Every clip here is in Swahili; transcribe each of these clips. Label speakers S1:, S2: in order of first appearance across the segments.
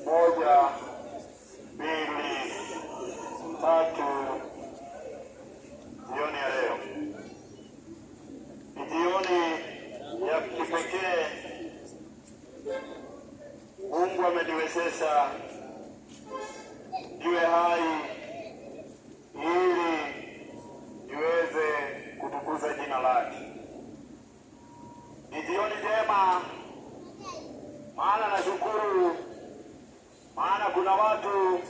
S1: Moja, mbili, tatu. Jioni ya leo ni jioni ya kipekee. Mungu ameniwezesha niwe hai ili niweze kutukuza jina lake. Ni jioni njema, maana nashukuru, maana kuna watu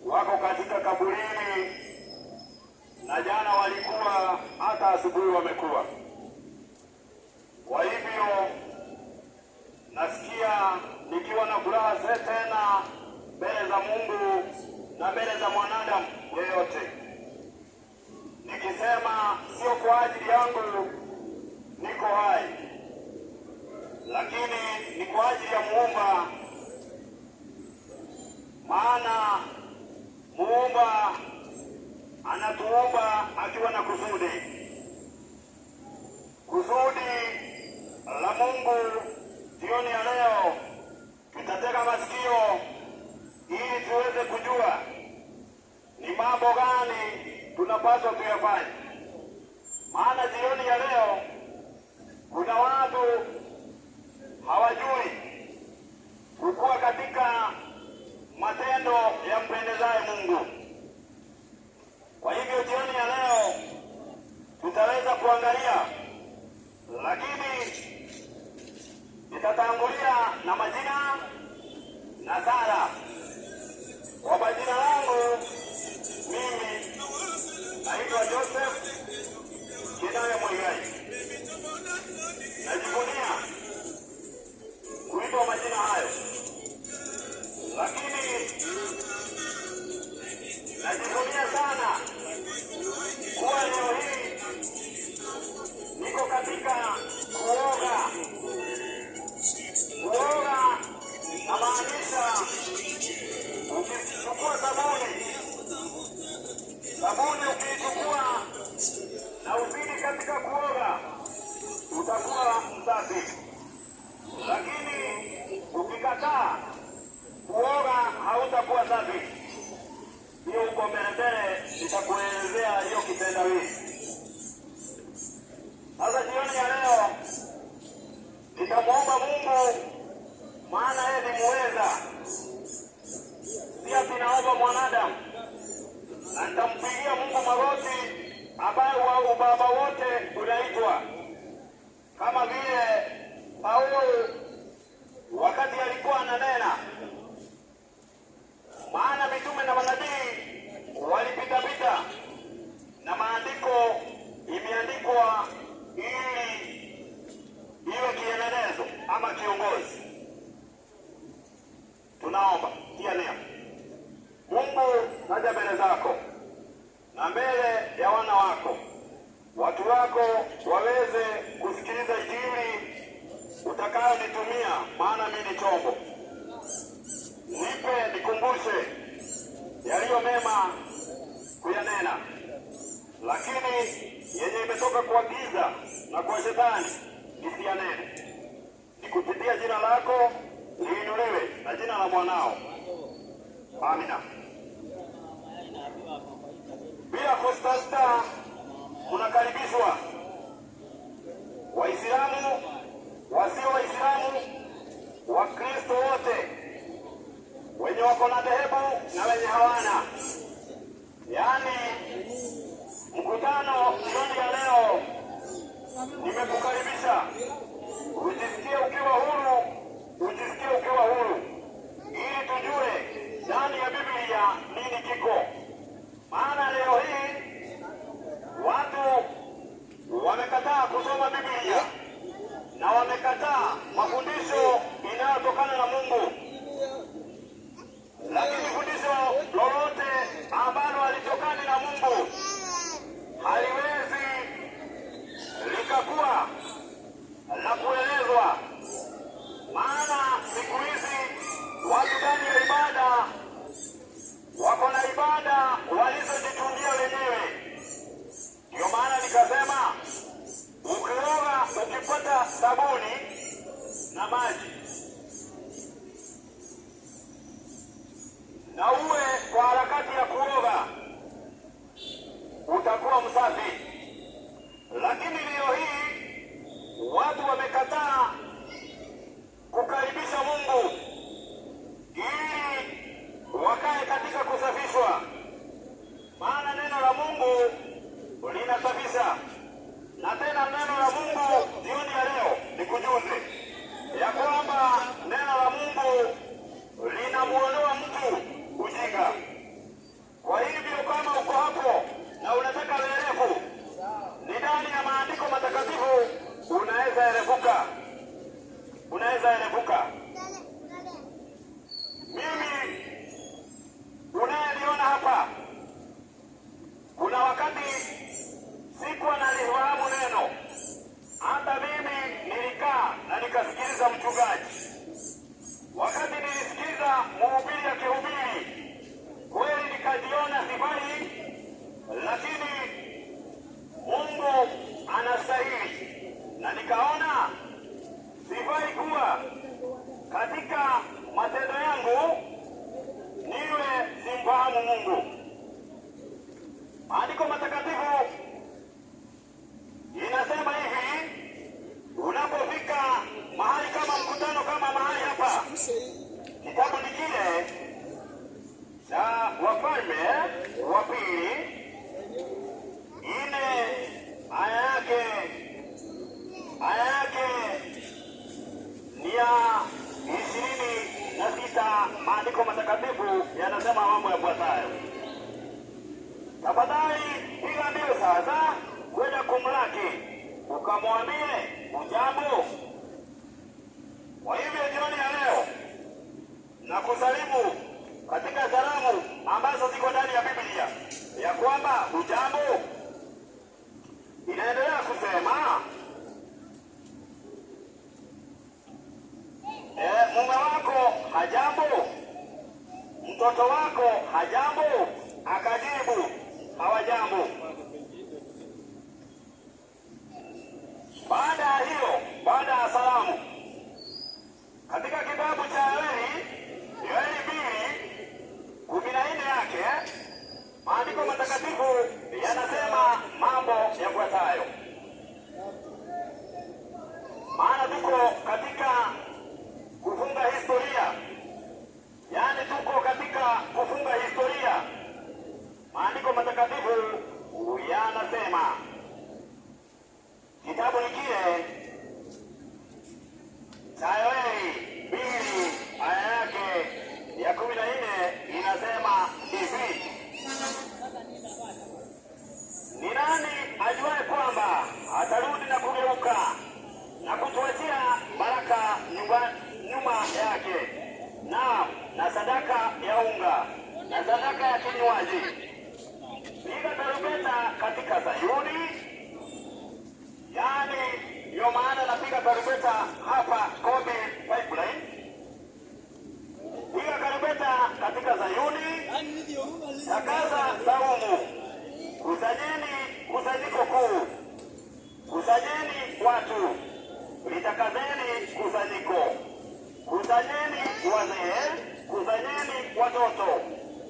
S1: wako katika kaburini na jana walikuwa, hata asubuhi wamekuwa. Kwa hivyo nasikia nikiwa na furaha tena mbele za Mungu na mbele za mwanadamu yeyote, nikisema sio kwa ajili yangu niko hai, lakini ni kwa ajili ya Muumba. Maana Muumba anatuumba akiwa na kusudi. Kusudi la Mungu jioni ya leo tutatega masikio ili tuweze kujua ni mambo gani tunapaswa kuyafanya. Maana jioni ya leo kuna watu hawajui kukua katika matendo ya mpendezaye Mungu. Kwa hivyo jioni ya leo tutaweza kuangalia, lakini nitatangulia na majina na sala. Kwa majina langu mimi naitwa Joseph Kidawe Mwigai. Najivunia kuitwa majina hayo, lakini najivunia sana kuwa leo hii niko katika kuoga. Kuoga namaanisha ukichukua sabuni ukiichukua na uzidi katika kuoga utakuwa msafi, lakini ukikataa kuoga hautakuwa safi. Hiyo uko mbele nitakuelezea hiyo kitendawili. Sasa jioni ya leo nitamwomba Mungu, maana yeye ni muweza, pia tunaomba mwanadamu, na nitampigia Mungu magoti ambaye wa ubaba wote unaitwa, kama vile Paulo wakati alikuwa ananena. Maana mitume na manabii walipita na maandiko imeandikwa ili iwe kielelezo ama kiongozi. Tunaomba kia neema. Mungu, naja mbele zako na mbele ya wana wako, watu wako waweze kusikiliza injili utakayonitumia, maana mimi ni chombo. Nipe nikumbushe yaliyo mema kuyanena, lakini yenye imetoka kwa giza na kwa shetani nisiyanene. Nikupitia jina lako liinuliwe na jina la mwanao. Amina. Bila kustasita unakaribishwa Waislamu, wasio Waislamu, Wakristo wote, wenye wako na dhehebu na wenye hawana. Yaani mkutano roho msafi. Lakini leo hii watu wamekataa kukaribisha Mungu ili wakae katika kusafishwa, maana neno la Mungu linasafisha. Na tena neno la Mungu jioni ya leo nikujuze ya kwamba neno la Mungu linamuondoa mtu ujinga. Kwa hivyo kama uko hapo na unataka werevu, ni ndani ya maandiko matakatifu unaweza erevuka. Mimi unayeniona hapa, kuna wakati sikuwa nalifahamu neno. Hata mimi nilikaa na nikasikiliza mchungaji. Wakati nilisikiliza mhubiri akihubiri, kweli nikajiona sifai, lakini Mungu anastahili, na nikaona sifai kuwa katika matendo yangu niwe simfahamu Mungu. Maandiko matakatifu inasema hivi, unapofika mahali kama mkutano kama mahali hapa, kitabu ni kile cha Wafalme wa Pili 4 aya yake ni ya 26. Maandiko matakatifu yanasema mambo yafuatayo. Tafadhali piga mbio sasa kwenda kumlaki, ukamwambie ujambo. Kwa hivyo jioni ya leo na kusalimu katika salamu ambazo ziko ndani ya Biblia ya kwamba ujambo. Inaendelea kusema mume wako hajambo, mtoto wako hajambo, akajibu hawajambo. Baada ya hiyo, baada ya salamu, katika kitabu cha Yoeli 2:14 yake, maandiko matakatifu yanasema mambo yafuatayo. Maana tuko katika kufunga historia, yaani tuko katika kufunga historia. Maandiko matakatifu yanasema, kitabu ni kile cha Yoeli 2 aya yake ya 14 inasema hivi, ni nani ajuaye kwamba atarudi na kugeuka na kutuachia baraka nyuma yake, na sadaka ya unga na sadaka ya kinywaji. Piga tarumbeta katika Sayuni. Yaani ndio maana napiga tarumbeta hapa Kobe Pipeline. Piga tarumbeta katika Sayuni, takaza saumu, kusanyeni kusanyiko kuu, kusanyeni watu, litakazeni kusanyiko, kusanyeni wazee, kusanyeni watoto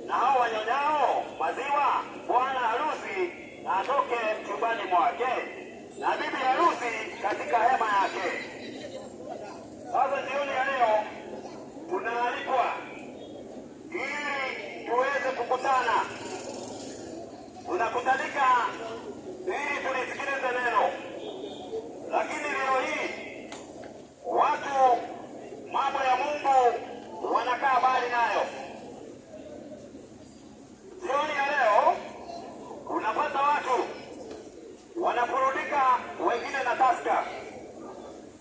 S1: na hao wanyonyao maziwa. Bwana harusi na atoke chumbani mwake, na bibi harusi katika hema yake. Sasa jioni ya leo tunaalikwa ili tuweze kukutana. Tunakutanika ili tulisikilize neno, lakini leo hii watu mambo ya Mungu wanakaa mbali nayo. Jioni ya leo unapata watu wanaburudika, wengine na taska,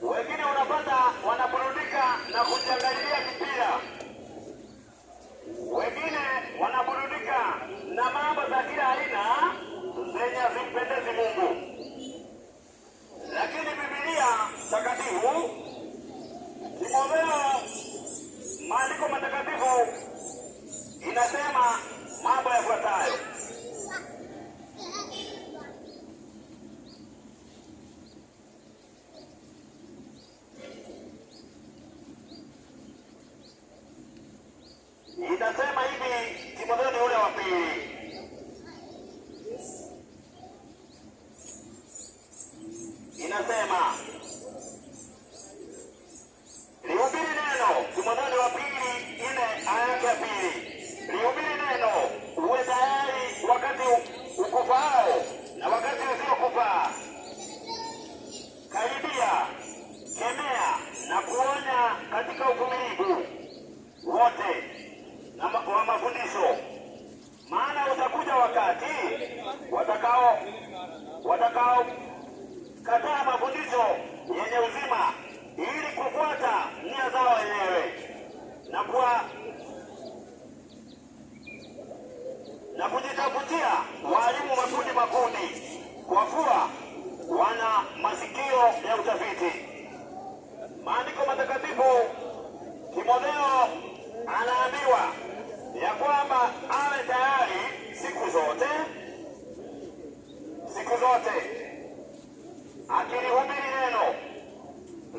S1: wengine unapata wanaburudika na kujiangalilia mpira, wengine wanaburudika na mambo za kila aina zenye watakaokataa mafundisho yenye uzima ili kufuata nia zao wenyewe na kujitafutia walimu makundi, kwa kuwa wana masikio ya utafiti. Maandiko matakatifu, Timotheo anaambiwa ya kwamba awe tayari siku zote akilihubiri neno,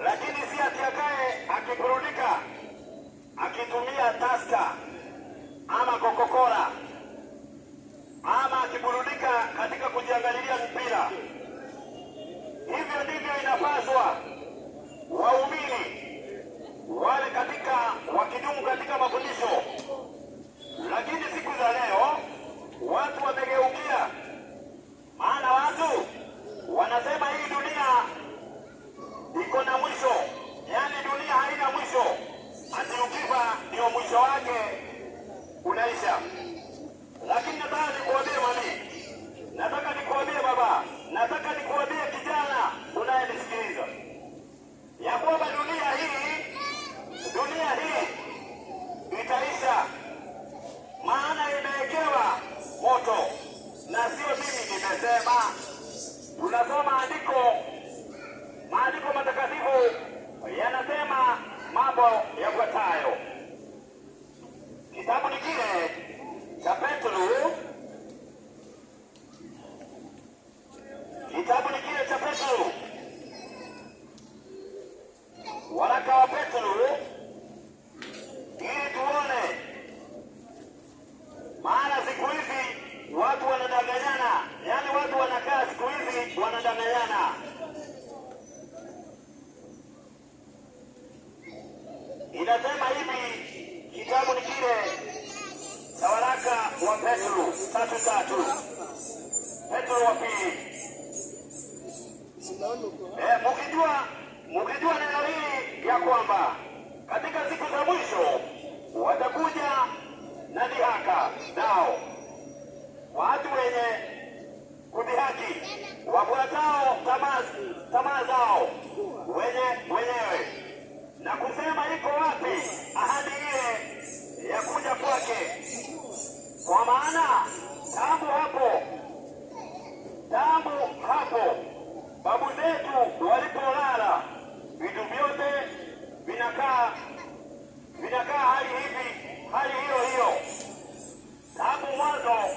S1: lakini si atiakae akiburudika akitumia taska ama kokokola ama akiburudika katika kujiangalilia mpira. Hivyo ndivyo inapaswa waumini wale wakidumu katika mafundisho. Lakini siku za leo watu wamegeukia, maana watu wanasema hii dunia iko na mwisho, yaani dunia haina mwisho, ati ukifa ndio mwisho wake unaisha. Lakini nataka nikuambie mami, nataka nikuambie baba, nataka nikuambie kijana unayenisikiliza ya kwamba dunia hii itaisha, maana imewekewa moto, na sio mimi nimesema. Tunasoma maandiko matakatifu yanasema mambo yafuatayo. Kitabu ni kile cha Petro, waraka wa Petro, ili tuone, maana siku hizi watu wanadanganyana, yaani watu wanakaa siku hizi wanadanganyana. Inasema hivi, kitabu ni kile cha waraka wa Petro 3:3, Petro wa pili. Mukijua neno hili ya kwamba katika siku za mwisho watakuja na dhihaka zao, watu wenye kudhihaki, wafuatao tamaa zao wenyewe, na kusema iko wapi ahadi ile ya kuja kwake? Kwa maana tangu hapo babu zetu walipolala, vitu vyote vinakaa hali hiyo tangu mwanzo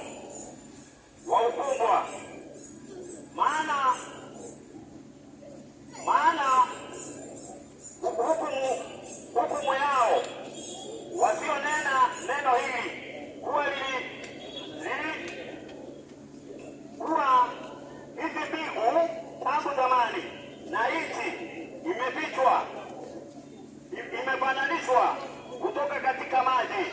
S1: wa ukumbwa. Maana hukumu yao wasionena neno hili kuwa kuwa hizi mbingu tangu zamani na nchi imefananishwa kutoka katika maji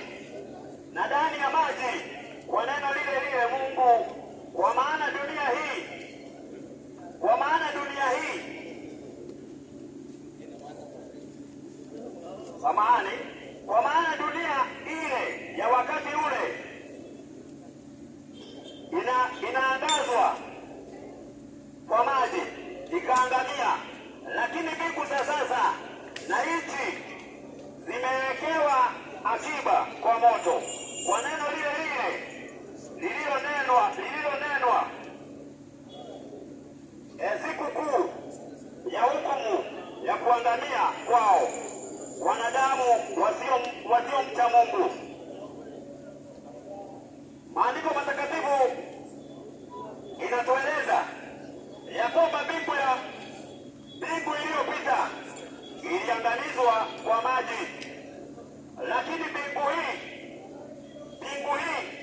S1: na ndani ya maji kwa neno lile Mungu. Kwa maana dunia ile ya wakati ule inaangazwa kwa maji ikaangamia, lakini mbingu za sasa na nchi zimewekewa akiba kwa moto, kwa neno lile lililonenwa siku kuu ya hukumu ya kuangamia kwao wanadamu wasiomcha Mungu. Maandiko matakatifu inatueleza ya kwamba mbingu iliyopita iliangamizwa kwa maji, lakini mbingu hii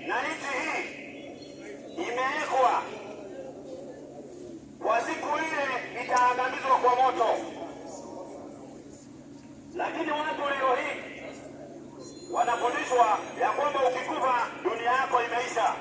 S1: na nchi hii imewekwa kwa siku ile itaangamizwa kwa moto. Lakini watu leo hii wanafundishwa ya kwamba ukikufa dunia yako imeisha.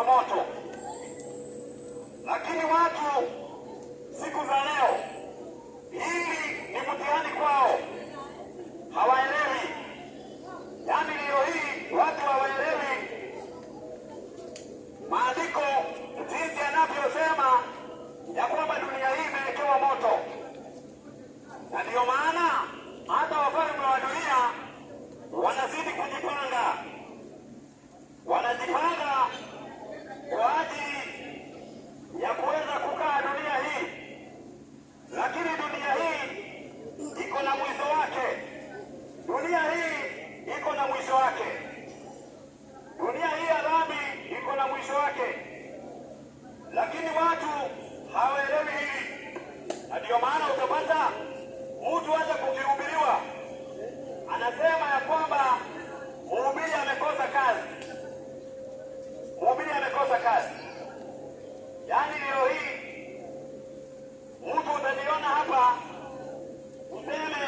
S1: kwa moto. Lakini watu siku za leo, hili ni mtihani kwao, hawaelewi. Yaani leo hii watu hawaelewi maandiko jinsi yanavyosema ya kwamba dunia hii imewekewa moto, na ndiyo maana hata wafalme wa dunia wanazidi kujipanga, wanajipanga kwa ajili ya kuweza kukaa dunia hii. Lakini dunia hii iko na mwisho wake, dunia hii iko na mwisho wake, dunia hii ya dhambi iko na mwisho wake. Lakini watu hawaelewi hili, na ndiyo maana utapata mtu aje kukihubiriwa anasema ya kwamba mhubiri amekosa kazi, mhubiri amekosa kazi. Yaani leo hii mtu utaniona hapa useme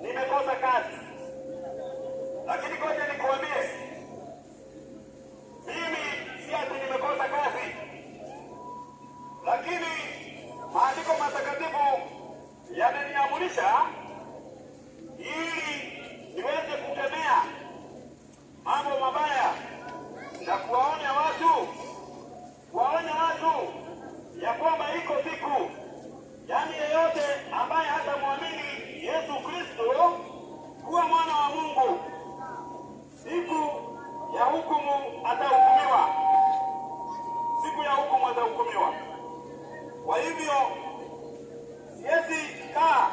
S1: nimekosa kazi, lakini ngoja nikuambie, mimi si ati nimekosa kazi, lakini maandiko matakatifu yameniamurisha ili niweze kukemea mambo mabaya na kuwaonya watu ya kwamba iko siku, yaani yeyote ambaye hatamwamini Yesu Kristo kuwa mwana wa Mungu, siku ya hukumu atahukumiwa, siku ya hukumu atahukumiwa. Kwa hivyo siwezi kaa,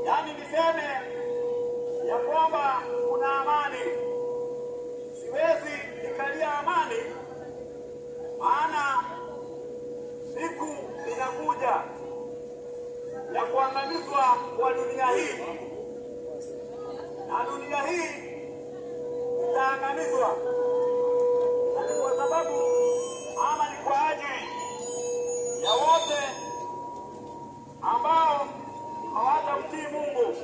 S1: yaani niseme ya kwamba kuna amani. Siwezi nikalia amani, maana siku inakuja ya kuangamizwa kwa dunia hii, na dunia hii itaangamizwa, na ni kwa sababu ama ni kwa ajili ya wote ambao hawatamtii Mungu.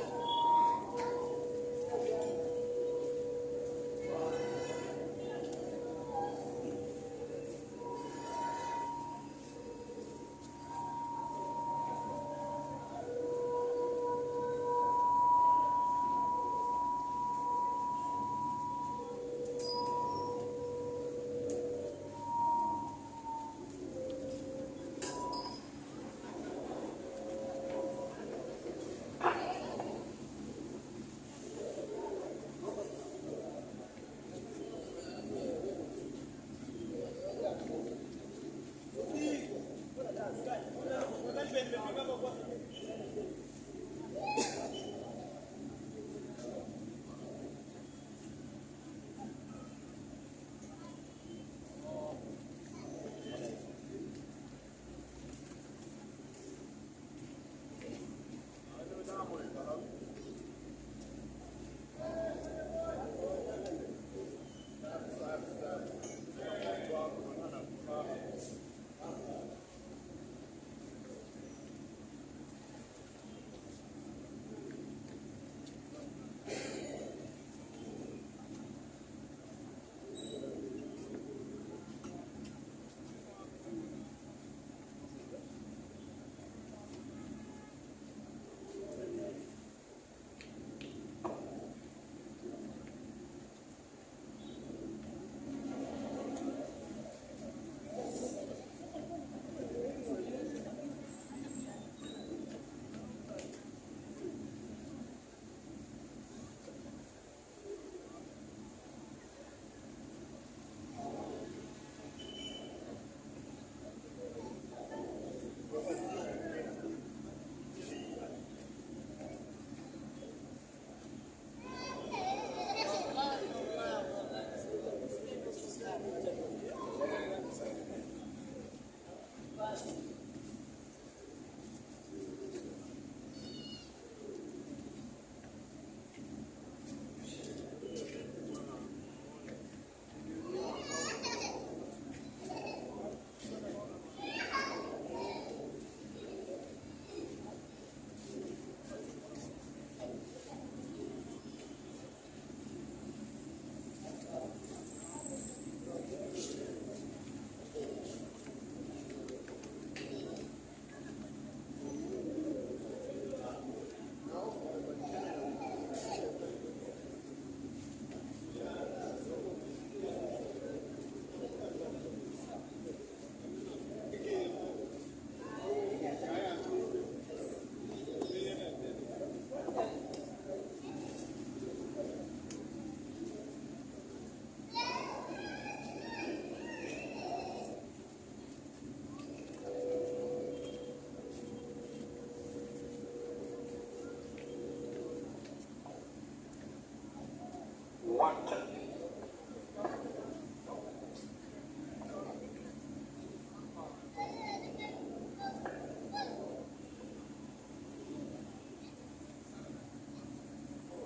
S1: 1 2.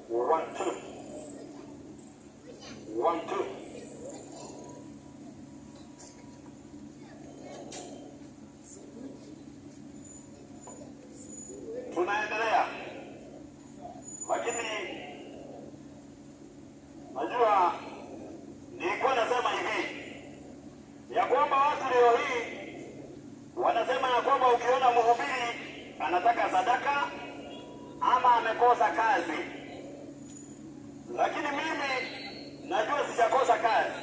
S1: One, two. 1 2. Tunaendelea, lakini najua nilikuwa nasema hivi ya kwamba watu leo hii wanasema ya kwamba ukiona mhubiri anataka sadaka ama amekosa kazi, lakini mimi najua sijakosa kazi.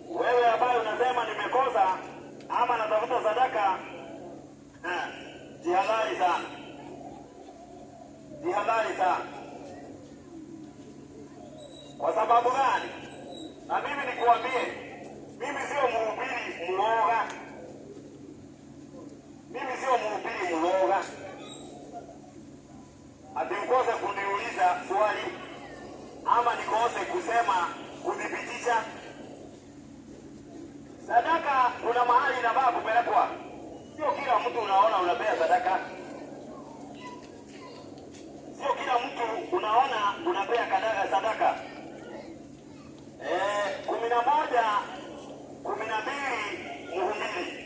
S1: Wewe ambaye unasema nimekosa ama natafuta sadaka, jihadhari sana, jihadhari sana. Kwa sababu gani? Na mimi nikuambie, mimi sio mhubiri mwoga, mimi sio mhubiri mwoga ati ukose kuniuliza swali ama nikose kusema kudhibitisha. Sadaka kuna mahali inafaa kupelekwa. Sio kila mtu unaona unapea sadaka. Sio kila mtu unaona unapea sadaka. 11, 12 mhubiri.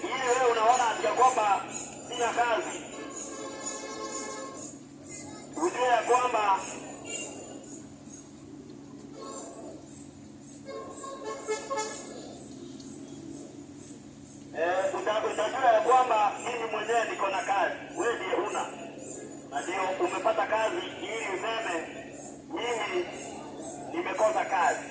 S1: Ili wewe unaona ya kwamba sina kazi, ujue ya kwamba utajua ya kwamba mimi mwenyewe niko na kazi, wewe ndiye huna, na ndio umepata kazi ili useme mimi nimekosa kazi.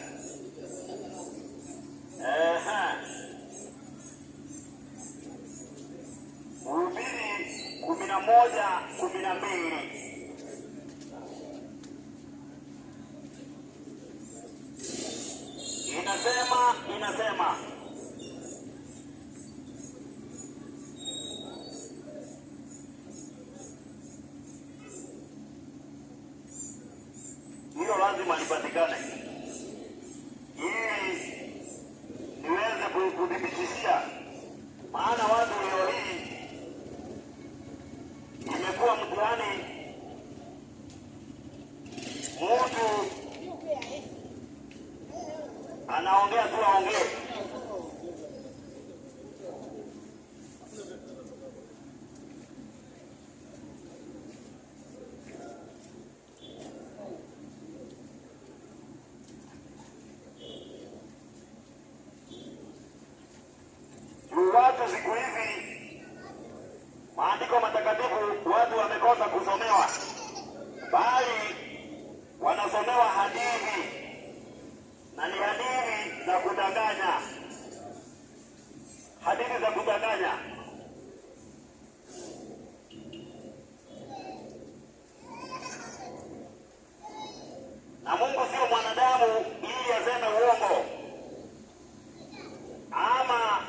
S1: Mhubiri 11, 12. Inasema hilo lazima lipatikane ili niweze kudhibitishia, maana watu leo hii imekuwa mtihani. Mtu anaongea tu aongee. Watu siku hizi, maandiko matakatifu, watu wamekosa kusomewa, bali wanasomewa hadithi, na ni hadithi za kudanganya, hadithi za kudanganya. Na Mungu sio mwanadamu ili aseme uongo ama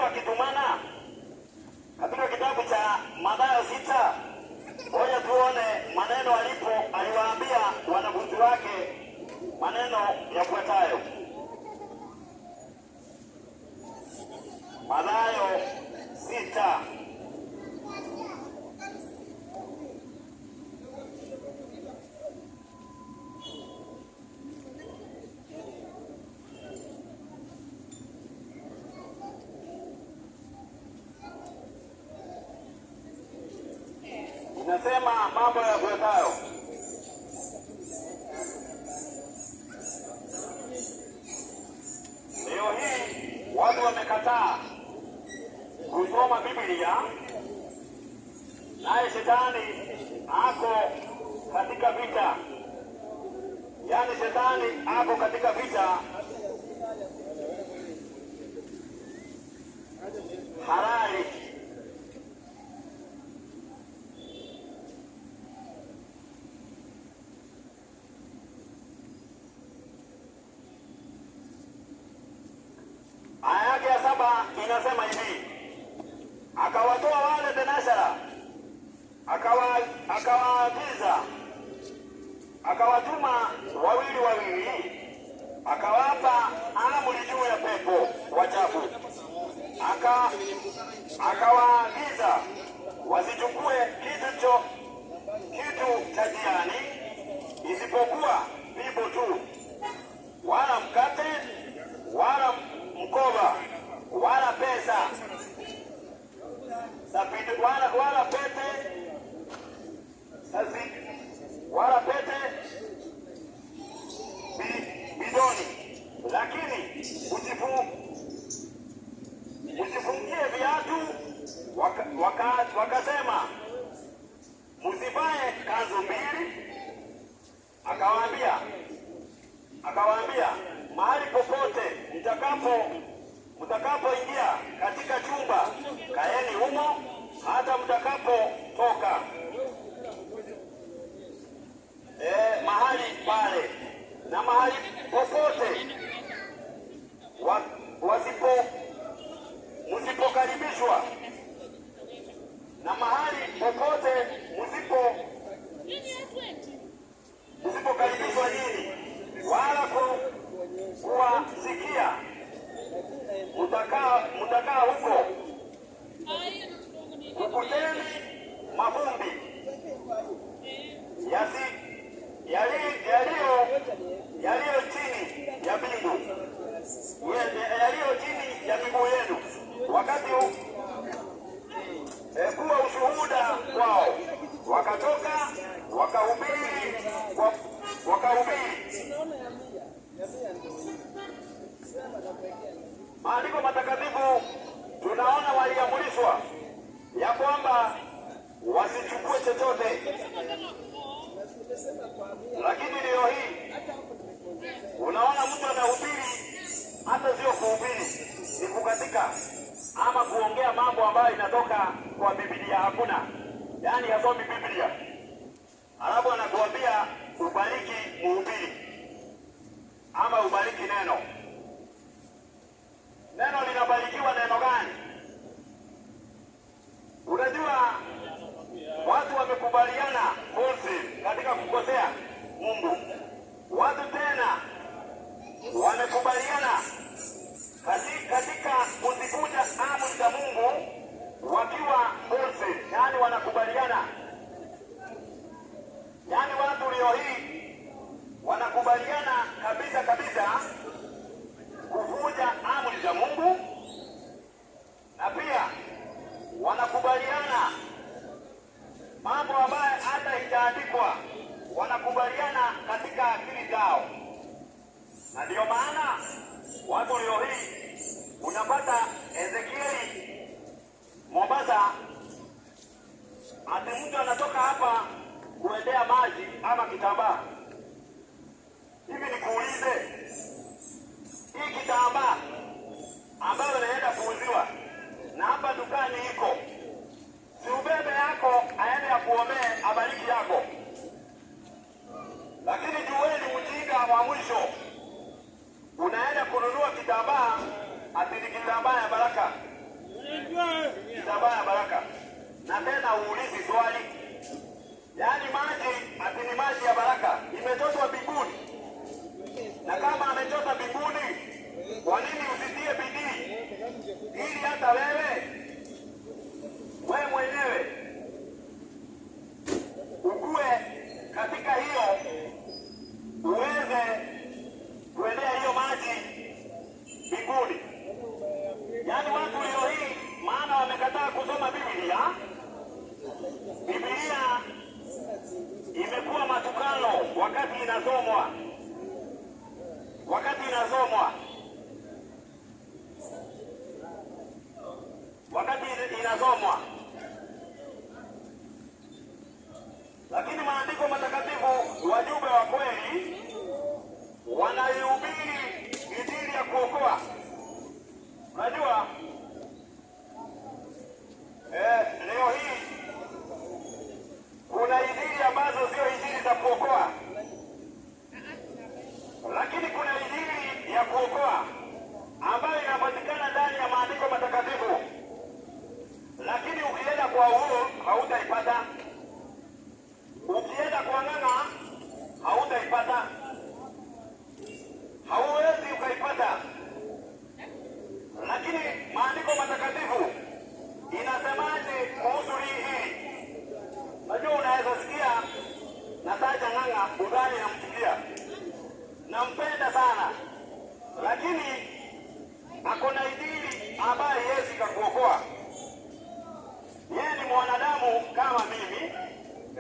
S1: akitumana katika kitabu cha Mathayo 6. Ngoja tuone maneno aliwaambia wanafunzi wake maneno yafuatayo. Mathayo 6. Inasema mambo yafuatayo. Leo hii watu wamekataa kusoma Biblia, naye shetani ako katika vita. Yaani shetani ako katika vita halali. Aya yake ya 7 inasema hivi: akawatoa wale tenashara, akawaagiza, akawatuma wawili wawili, akawapa amri juu ya pepo wachafu, akawaagiza wasichukue kitu cha jiani isipokuwa fimbo tu, wala mkate, wala mkoba, wala pesa, wala pete, wala pete bidoni, lakini usifungie viatu. Wakasema msivae kanzu mbili. Akawaambia mahali popote mtakapoingia katika chumba, kaeni humo hata mtakapotoka mahali pale. Na mahali popote msipokaribishwa, na mahali popote msipokaribishwa nyinyi wala kuwasikia, mtakaa huko ukuteni mavumbi yaliyo chini ya miguu yenu, wakati kuwa ushuhuda kwao. Wakatoka wakahubiri. Maandiko matakatifu tunaona waliamrishwa ya kwamba wasichukue chochote, lakini leo hii unaona mtu anahubiri, hata sio kuhubiri, ni kukatika ama kuongea mambo ambayo inatoka kwa Biblia. Hakuna, yaani hasomi Biblia, alafu anakuambia ubariki mhubiri ama ubariki neno. Neno linabarikiwa neno gani? Unajua watu wamekubaliana katika kukosea Mungu. Watu tena wamekubaliana katika kuzivunja amri za Mungu wakiwa yaani wanakubaliana. Yaani watu leo hii wanakubaliana kabisa kuvunja amri za Mungu, na pia wanakubaliana mambo ambayo hata haijaandikwa, wanakubaliana katika akili zao. Na ndio maana watu leo hii unapata Ezekieli Mombasa, ati mtu anatoka hapa kuendea maji ama kitambaa. Hivi nikuulize, hii kitambaa ambayo inaenda kuuziwa na hapa dukani iko, si ubebe yako aende ya kuomee abariki yako? Lakini jueni ujinga wa mwisho, unaenda kununua kitambaa ati ni kitambaa ya baraka, kitambaa ya baraka, na tena uulizi swali, yaani maji ati ni maji ya baraka, imechotwa mbinguni. Na kama amechota mbinguni, kwa nini usitie bidii ili hata wewe mwenyewe ukue katika hiyo, uweze kuendea hiyo maji mbinguni? Yaani watu leo hii, maana wamekataa kusoma Biblia. Biblia imekuwa matukano wakati inasomwa. utaipata. Ukienda kwa ng'ang'a hautaipata, hauwezi ukaipata. Lakini maandiko matakatifu inasemaje kuhusu hii? Najua unaweza sikia nataja ng'ang'a udhani namchukia, nampenda sana, lakini akona injili ambaye Yesu kakuokoa. Yeye ni mwanadamu kama mimi,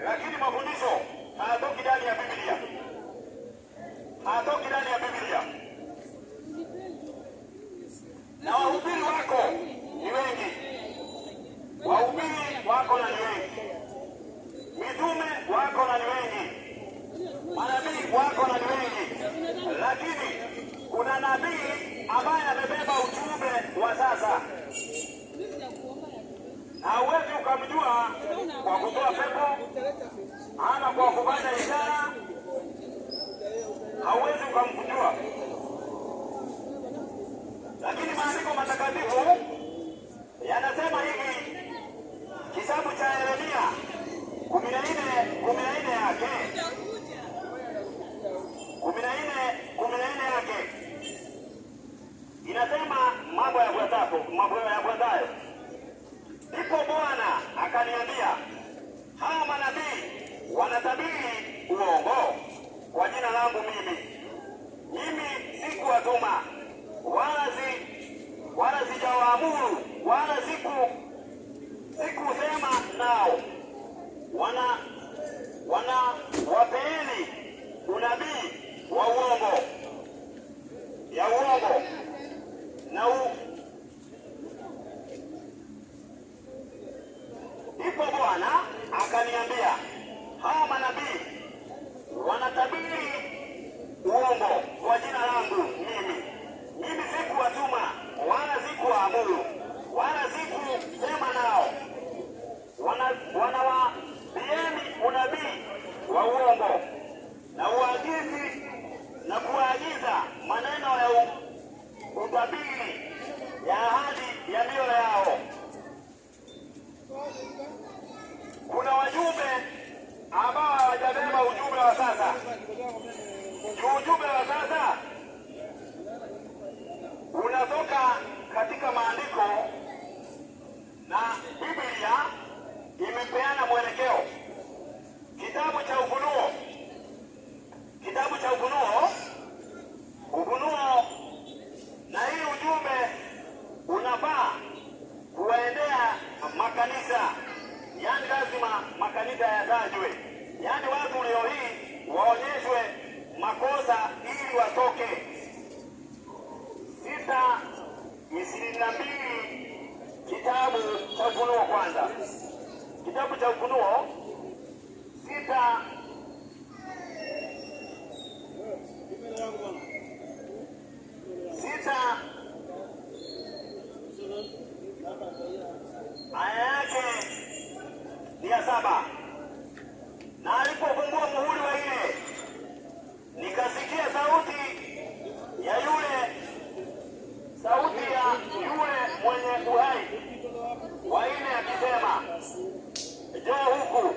S1: lakini mafundisho hayatoki ndani ya Biblia, hayatoki ndani ya Biblia. Na wahubiri wako ni wengi, wahubiri wako na ni wengi, mitume wako na ni wengi, manabii wako na ni wengi, lakini kuna nabii ambaye amebeba ujumbe wa sasa. Hauwezi ukamjua kwa kutoa pepo ama kwa kufanya ishara, hauwezi ukamjua. Lakini maandiko matakatifu yanasema hivi, kitabu cha Yeremia 14:14 yake 14:14 yake inasema mambo yafuatayo. Ndipo Bwana akaniambia, hawa manabii wanatabiri uongo kwa jina langu mimi sikuwatuma, wala sijawaamuru, wala sikusema nao. Wapeeni unabii wa uongo, ya uongo na Ndipo Bwana akaniambia, hawa manabii wanatabiri uongo kwa jina langu mimi sikuwatuma, wala sikuwaamuru, wala sikusema nao. Wanawapieni unabii wa uongo na kuwaagiza maneno ya utabiri ya ahadi ya mioyo yao. Kuna wajumbe ambao hawajabeba ujumbe wa sasa. Ujumbe wa sasa unatoka katika maandiko na Biblia imepeana mwelekeo. Kitabu cha Ufunuo, na hii ujumbe unafaa kuwaendea makanisa. Yaani lazima makanisa yatajwe, yaani watu leo hii waonyeshwe makosa ili watoke. 6:22 kitabu cha Ufunuo kwanza, kitabu cha Ufunuo 6 aya yake ni ya 7. Na alipofungua muhuri wa ile, nikasikia sauti ya yule mwenye uhai wa nne akisema, njoo huku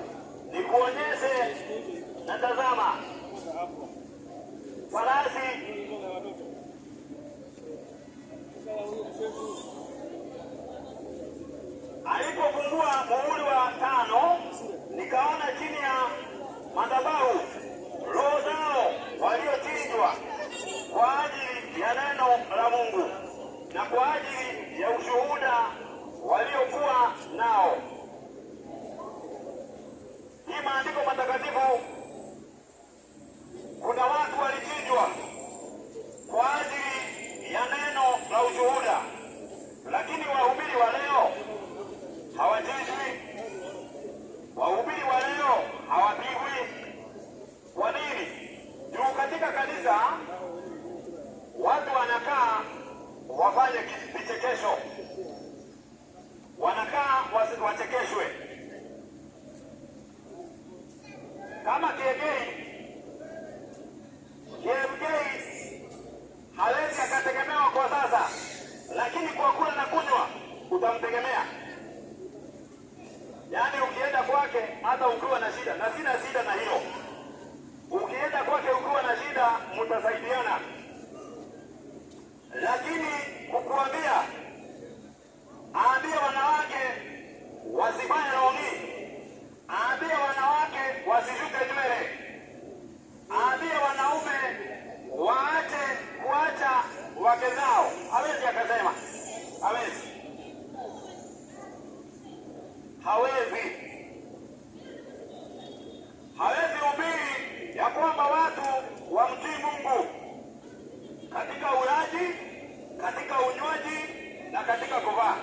S1: nikuonyeshe. Na tazama, farasi alipofungua muhuri wa 5, nikaona chini ya madhabahu roho zao waliochinjwa kwa ajili ya neno la Mungu na kwa ajili ya ushuhuda waliokuwa nao. Hii maandiko matakatifu, kuna watu walichinjwa kwa ajili ya neno la ushuhuda, lakini wahubiri wa leo hawachinjwi. Wahubiri wa leo hawapigwi. Kwa nini? Juu katika kanisa watu wanakaa wafanye vichekesho, wanakaa wachekeshwe. Kama KMK hawezi akategemewa kwa sasa, lakini kwa kula na kunywa utamtegemea. Yaani ukienda kwake hata ukiwa na shida, na sina shida na hilo. Ukienda kwake ukiwa na shida, mtasaidiana. Lakini kukuambia, aambie wanawake wasifanye rongi, aambie wanawake wasishuke nywele, aambie wanaume waache kuacha wake zao. Hawezi akasema, hawezi, hawezi ubiri ya kwamba watu wamtii Mungu katika ulaji, katika unywaji na katika kuvaa.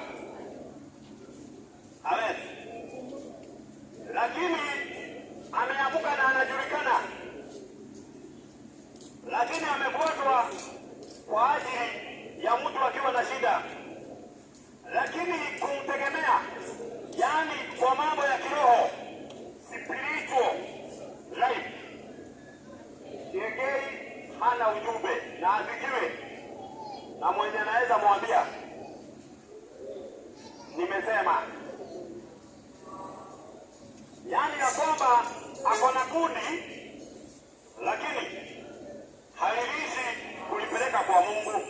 S1: Hawezi. Lakini ameamuka na anajulikana, lakini amefuatwa kwa ajili ya mtu akiwa na shida, lakini kumtegemea, yani kwa mambo ya kiroho, spiritual life. Kiegei hana ujumbe na afikiwe na mwenye anaweza mwambia nimesema, yani ya kwamba ako na kundi lakini halilishi kulipeleka kwa Mungu.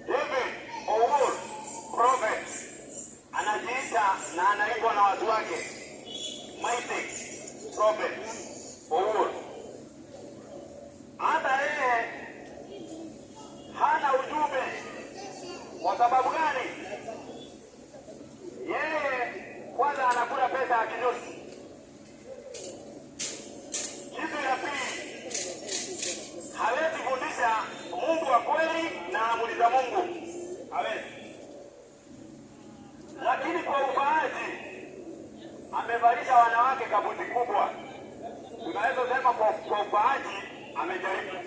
S1: David Owuor prophet anajiita na anaitwa na watu wake mighty prophet Owuor. Hata yeye hana ujumbe. Kwa sababu gani? Yeye kwanza anakula pesa ya kinyozi. Kitu ya pili, hawezi fundisha Mungu wa kweli na amri za Mungu. Hawezi. Lakini kwa ufaaji amevalisha wanawake kabuti kubwa. Tunaweza sema kwa ufaaji amejaribu.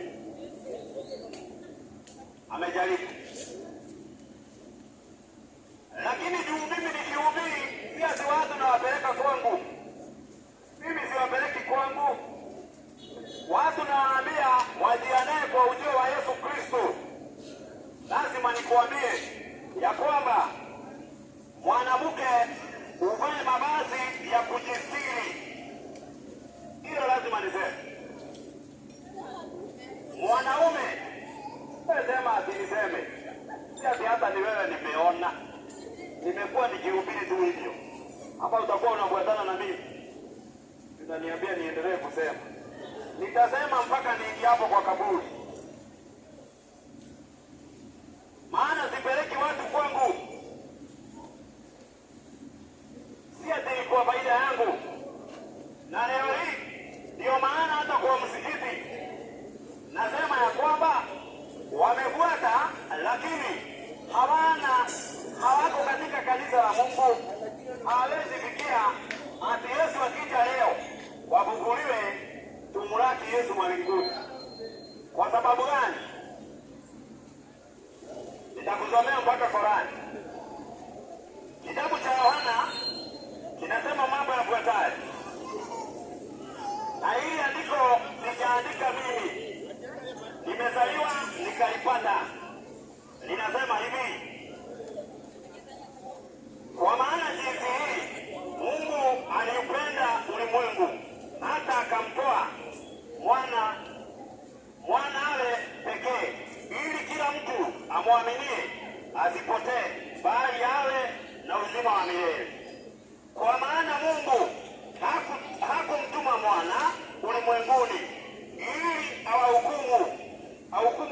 S1: Lakini juu mimi nikihubiri, si ati watu nawapeleka kwangu. Mimi siwapeleki kwangu. Watu nawaambia wajiandae kwa ujio wa Yesu Kristo. Lazima nikuambie ya kwamba mwanamke uvae mavazi ya kujistiri. Hilo lazima niseme. Mwanaume sema ati niseme. Si ati hata ni wewe nimeona. Nimekuwa nikihubiri tu hivyo. Hapa utakuwa unafuatana na mimi. Unaniambia niendelee kusema. Nitasema mpaka niingie hapo kwa kaburi. Maana sipeleki watu kwangu. Si ati ni kwa faida yangu. Na leo hii ndio maana hata kwa msikiti nasema ya kwamba wamefuata lakini hawako katika kanisa la Mungu. Hawezi fikia ati Yesu akija leo wafunguliwe tumulaki Yesu mbinguni. Kwa sababu gani? Nitakusomea mpaka Korani. Kitabu cha Yohana kinasema mambo yafuatayo. Na hili andiko sijaandika mimi. Nimezaliwa nikalipanda. Linasema hivi: kwa maana jinsi hii Mungu aliupenda ulimwengu hata akamtoa mwana awe pekee, ili kila mtu amwaminie asipotee, bali awe na uzima wa milele. Kwa maana Mungu hakumtuma mwana ulimwenguni ili ahukumu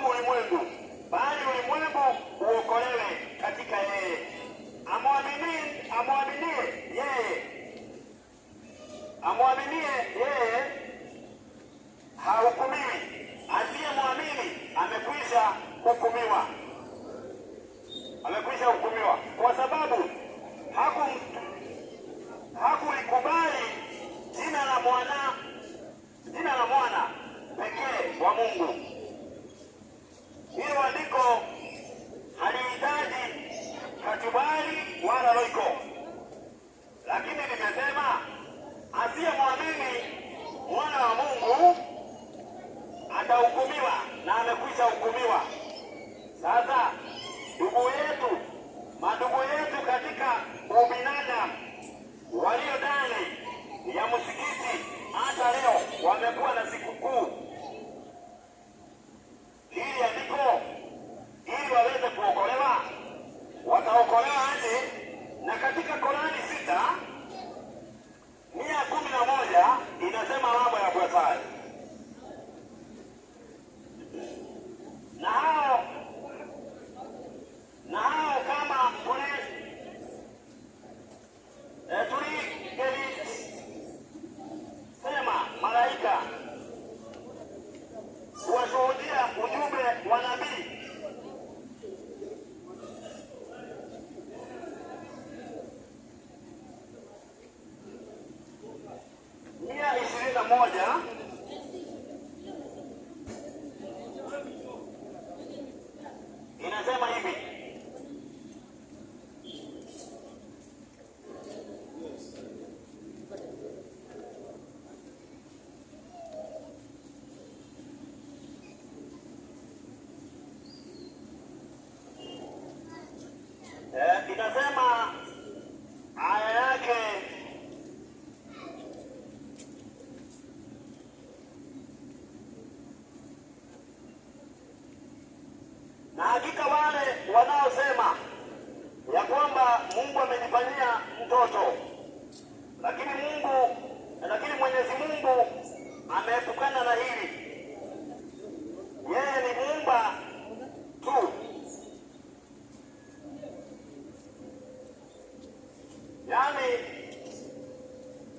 S1: ulimwengu, bali ulimwengu uokolewe katika yeye. Amwaminie yeye hahukumiwi, asiyemwamini amekwisha hukumiwa, kwa sababu hakulikubali jina la mwana pekee wa Mungu. Hilo andiko halihitaji katibali wala roiko. Lakini nimesema asiyemwamini mwana wa Mungu atahukumiwa na amekwisha hukumiwa. Sasa madugu yetu katika ubinadamu walio ndani ya msikiti hata leo wamekuwa na sikukuu. Hili andiko ili waweze kuokolewa, wataokolewa aje? Na katika Korani 6:111 inasema mambo yafuatayo: na hao kama tulisema malaika kuwashuhudia ujumbe wa nabii moja inasema hivi: inasema aya yake na hakika wale wanaosema ya kwamba Mungu amenifanyia mtoto, lakini Mwenyezi Mungu ameepukana na hili. Yeye ni muumba tu. Yaani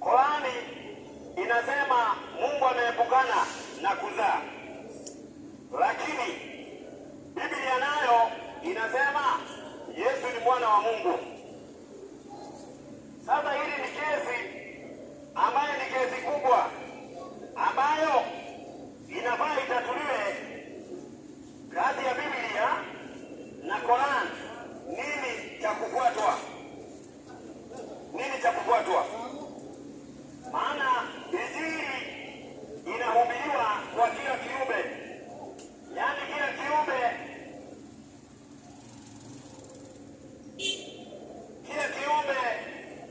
S1: Qurani inasema Mungu ameepukana na kuzaa, lakini Biblia nayo inasema Yesu ni mwana wa Mungu. Sasa hili ni kesi ambayo ni kesi kubwa ambayo inafaa itatuliwe kati ya Biblia na Qur'an. Nini cha kufuatwa? Nini cha kufuatwa? Maana Injili inahubiriwa kwa kila kiumbe, yaani kila kiumbe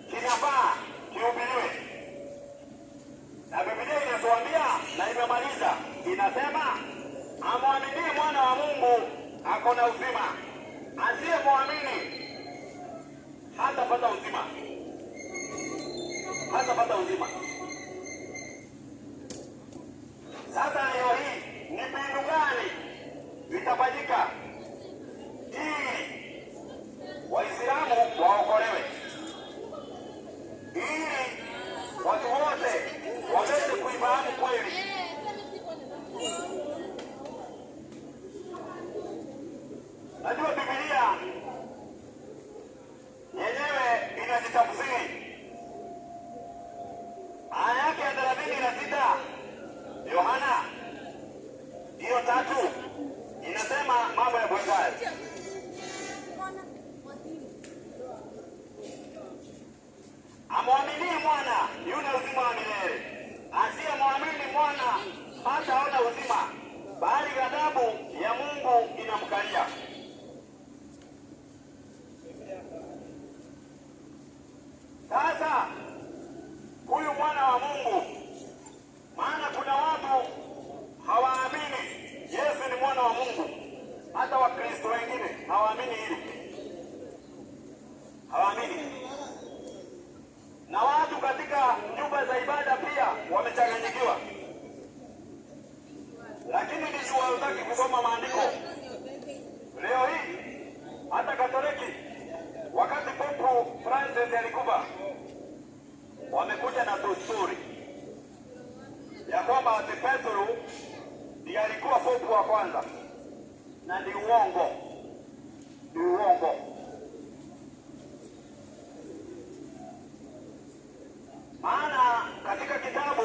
S1: kinafaa kihubiriwe, na Biblia inatuambia na imemaliza, inasema amwaminie mwana wa Mungu ako na uzima, asiyemwamini hatapata uzima, hatapata uzima. Sasa leo hii ni mbinu gani vitafanyika ili Waislamu waokolewe, ili watu wote waweze kuifahamu kweli? Najua Biblia yenyewe inajitafsiri. Aya yake ya 36 Yohana hiyo 3 inasema mambo yafuatayo: amwaminie mwana yuna uzima wa milele, asiyemwamini mwana hataona uzima, bali ghadhabu ya Mungu inamkalia. Sasa huyu mwana wa Mungu, maana kuna watu hawaamini Yesu ni mwana wa Mungu. Hata Wakristo wengine hawaamini hili, hawaamini. Na watu katika nyumba za ibada pia wamechanganyikiwa, lakini ni hawataki kusoma maandiko. Leo hii hata Katoliki, wakati Pope Francis alikufa, wamekuja na desturi ya kwamba ati Petro ndiye alikuwa pope wa kwanza, na ni uongo, ni uongo. Maana katika kitabu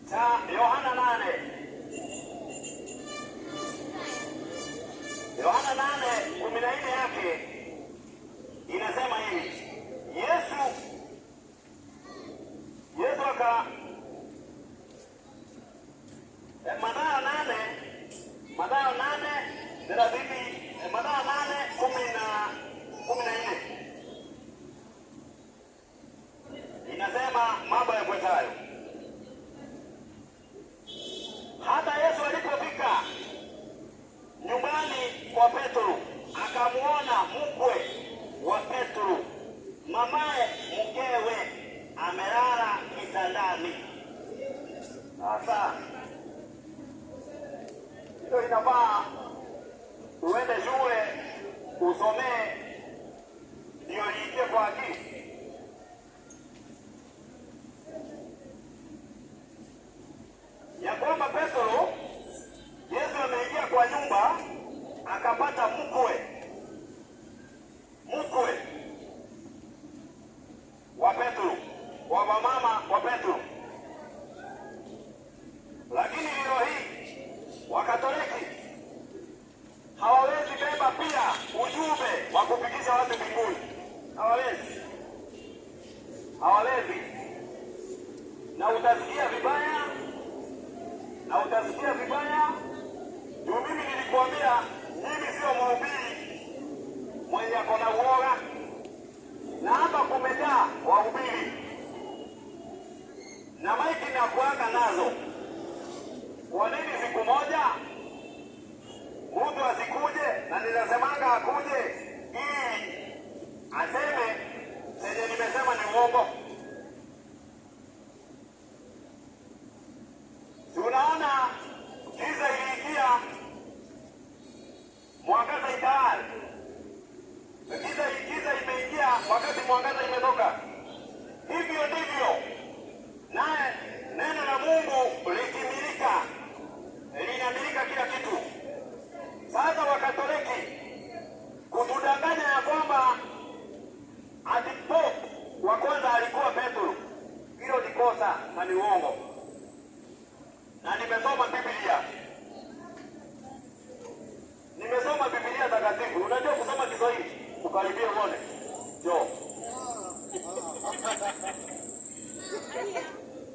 S1: cha Yohana 8:14 yake inasema hivi: Yesu Mathayo 8:10 mkwe wa Petro, mamaye mkewe amelala kitandani. Sasa ndio inafaa uende shule usomee ndio iingie kwa akili. Ya kwamba Petro, Yesu ameingia kwa nyumba akapata mkwe wa Petro, wa mama wa Petro. Lakini leo hii Wakatoliki hawawezi beba pia ujumbe wa kufikisha watu mbinguni. Hawawezi. Na utasikia vibaya. Ndio mimi nilikwambia mimi sio mhubiri mwenye akona uoga, na hapa kumejaa wahubiri na maiki na kuanga nazo. Kwa nini siku moja mtu asikuje na ninasemanga akuje ili aseme chenye nimesema ni uongo? Tunaona giza iliingia, mwangaza ikaaja. Giza imeingia wakati mwangaza imetoka. Hivyo ndivyo naye neno la Mungu likimilika, linamilika kila kitu. Sasa Wakatoliki kutudanganya ya kwamba ati Pope wa kwanza alikuwa Petro, hilo ni kosa na ni uongo. Na nimesoma Biblia takatifu. Unajua kusoma Kiswahili? Ukaribie uone. Jo.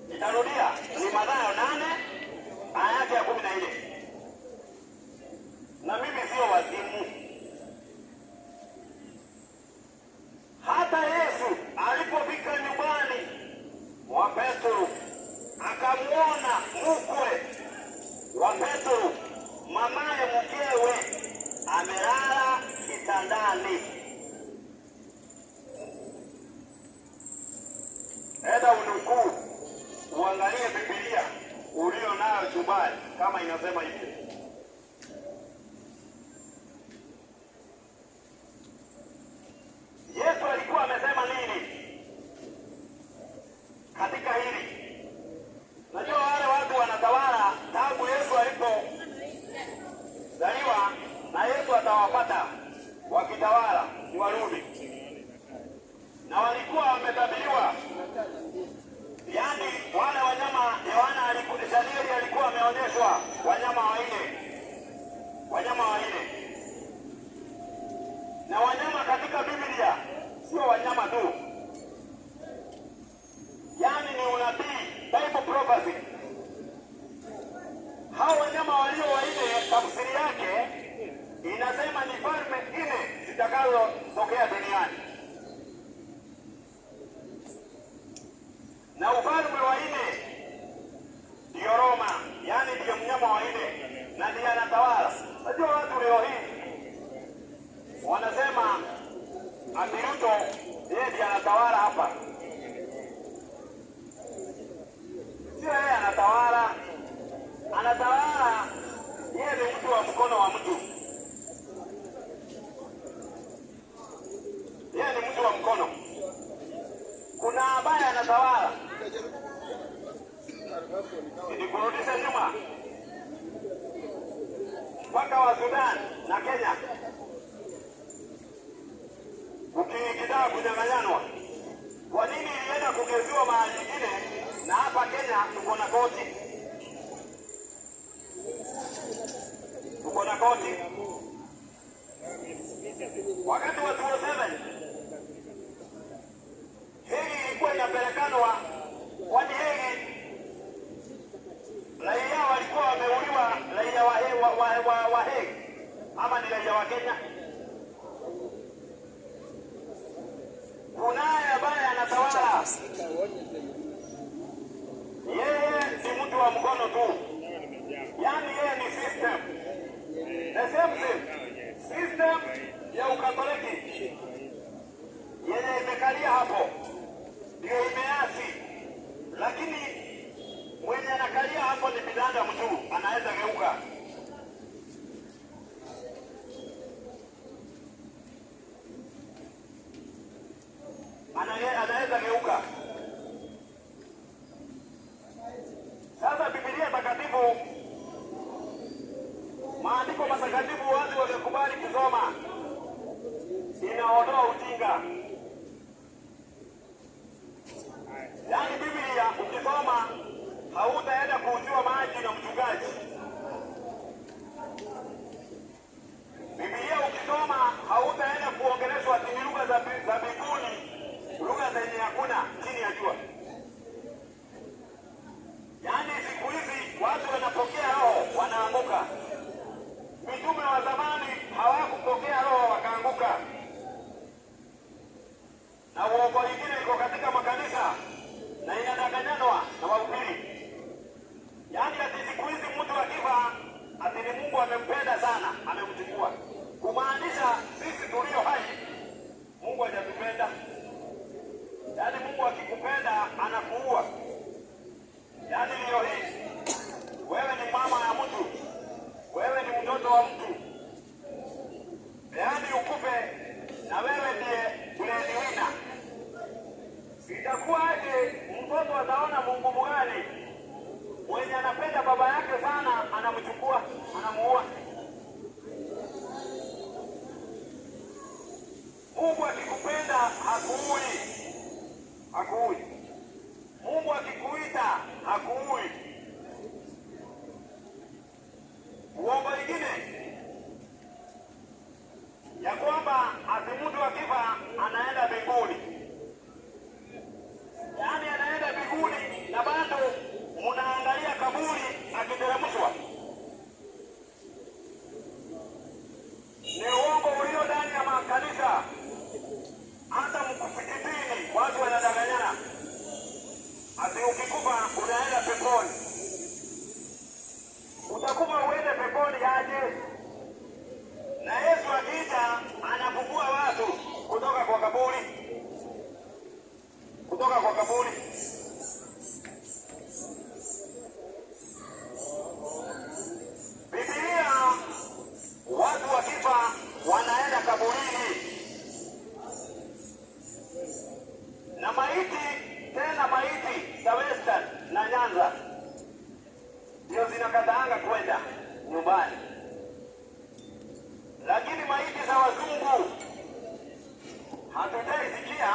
S1: Nitarudia, ni Mathayo 8 aya yake ya 14. Na mimi sio wazimu. Hata Yesu alipofika nyumbani mwa Petro akamuona mkwe wa Petro, mamaye mkewe amelala kitandani. Eda unukuu, uangalie Biblia ulio nayo chumbani kama inasema hivyo. Yesu alikuwa amesema nini katika hili? Najua wale watu wanatawala tangu Yesu alipozaliwa, na Yesu atawapata wakitawala ni Warumi, na walikuwa wametabiriwa. Yaani wale wanyama Danieli alikuwa ameonyeshwa wanyama wanne. Na wanyama katika Biblia sio wanyama tu, yaani ni unabii, Bible prophecy. Hao wanyama walio wanne, tafsiri yake inasema ni falme 4 zitakazotokea duniani. Na ufalme wa 4 ndio Roma, yaani ndio mnyama wa 4 na ndiye anatawala. Najua watu leo hii wanasema ati Ruto yeye ndiye anatawala hapa. Sio yeye anatawala, yeye ni mtu wa mkono wa mtu. Yeye ni mtu wa mkono. Kuna ambaye anatawala. Nikurudisha nyuma mpaka wa Sudan na Kenya. Ukitaka kunyang'anyanwa, kwa nini ilienda kugeziwa mahali nyingine na hapa Kenya tuko na koti? Wakati wa 2007 Hegi ilikuwa inapelekanwa, kwani Hegi raia walikuwa wameuliwa, raia wa Hegi ama ni raia wa Kenya? Kunaye ambaye anatawala, yeye si mtu wa mkono tu, yaani yeye ni system. The same system ya Ukatoliki yenye imekalia hapo ndio imeasi, lakini mwenye anakalia hapo ni binadamu tu, anaweza geuka. Anaweza geuka. Sasa Biblia takatifu, maandiko matakatifu, watu wamekubali kusoma, inaondoa ujinga. Yaani Biblia ukisoma hautaenda kuuziwa maji na mchungaji. Biblia ukisoma hautaenda kuongeleshwa ati lugha za mbinguni, lugha zenye hakuna chini ya jua. Yaani siku hizi watu wanapokea roho wanaanguka. Mitume wa zamani hawakupokea roho wakaanguka. Na uongo mwingine iko katika makanisa na inadanganywa na wahubiri. Yaani ati siku hizi mtu akifa ati ni Mungu amempenda sana, amemchukua. Kumaanisha sisi tulio hai Mungu hajatupenda. Yaani Mungu akikupenda anakuua. Yaani leo hii wewe ni mama ya mtu, wewe ni mtoto wa mtu, yaani ukufe na wewe ndiye breadwinner. Itakuwaje mtoto ataona Mungu mgani mwenye anapenda baba yake sana anamchukua, anamuua? Mungu akikupenda hakuui, hakuui. Mungu akikuita hakuui. Uongo mwingine ya kwamba ati mtu akifa anaenda mbinguni, yaani anaenda mbinguni na bado munaangalia kaburi akiteremshwa. Ni uongo ulio ndani ya makanisa. Hata msikitini watu wanadanganyana ati ukikufa unaenda peponi. Utakufa uende peponi aje? Na Yesu akija anafufua watu kutoka kwa kaburi, kutoka kwa kaburi. Biblia, watu wakifa wanaenda kaburini na maiti, tena maiti za Western na Nyanza ndio zinakataanga kwenda nyumbani, lakini maiti za wazungu hatujaisikia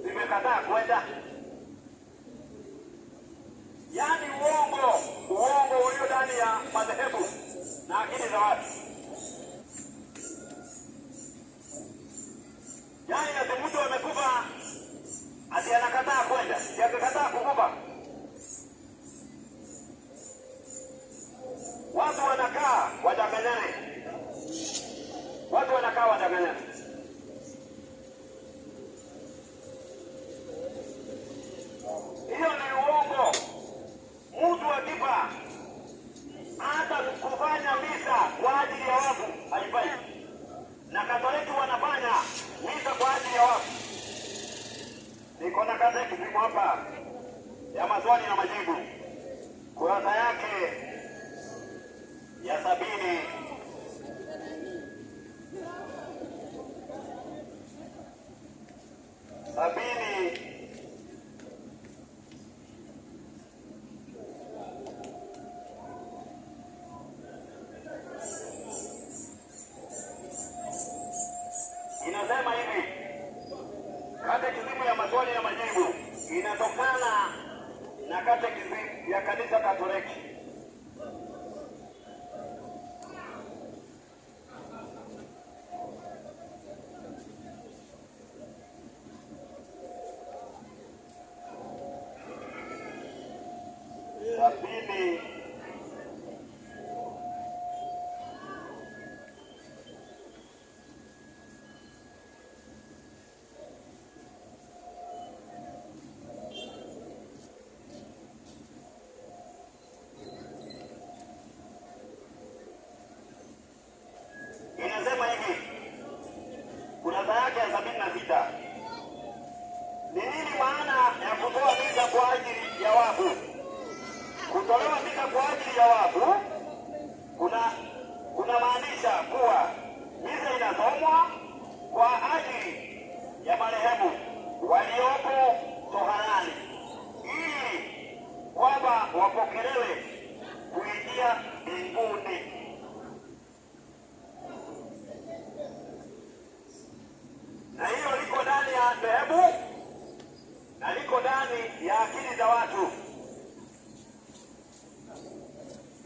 S1: zimekataa kwenda. Yaani uongo ulio ndani ya madhehebu na akili za watu. Yaani ati mtu amekufa ati anakataa kwenda, si akikataa kukufa. Watu wanakaa wadanganyane. Watu wanakaa wadanganyane. Hiyo ni uongo. Mtu akifa hata kufanya misa kwa ajili ya wafu haifai. Na Katoliki wanafanya misa kwa ajili ya wafu. Niko na katekisimu hapa ya maswali na majibu, kurasa yake ya 70. Inasema hivi, katekisimu ya maswali na majibu inatokana na katekisimu ya kanisa Katoliki. Sabini inasema hivi, kurasa yake ya 76. Ni nini maana ya kutoa misa kwa ajili ya wafu? Kutolewa misa kwa ajili ya wafu kuna maanisha kuwa misa inasomwa kwa ajili ya marehemu waliopo toharani ili kwamba wapokelewe kuingia mbinguni. Na hiyo liko ndani ya dhehebu na liko ndani ya akili za watu,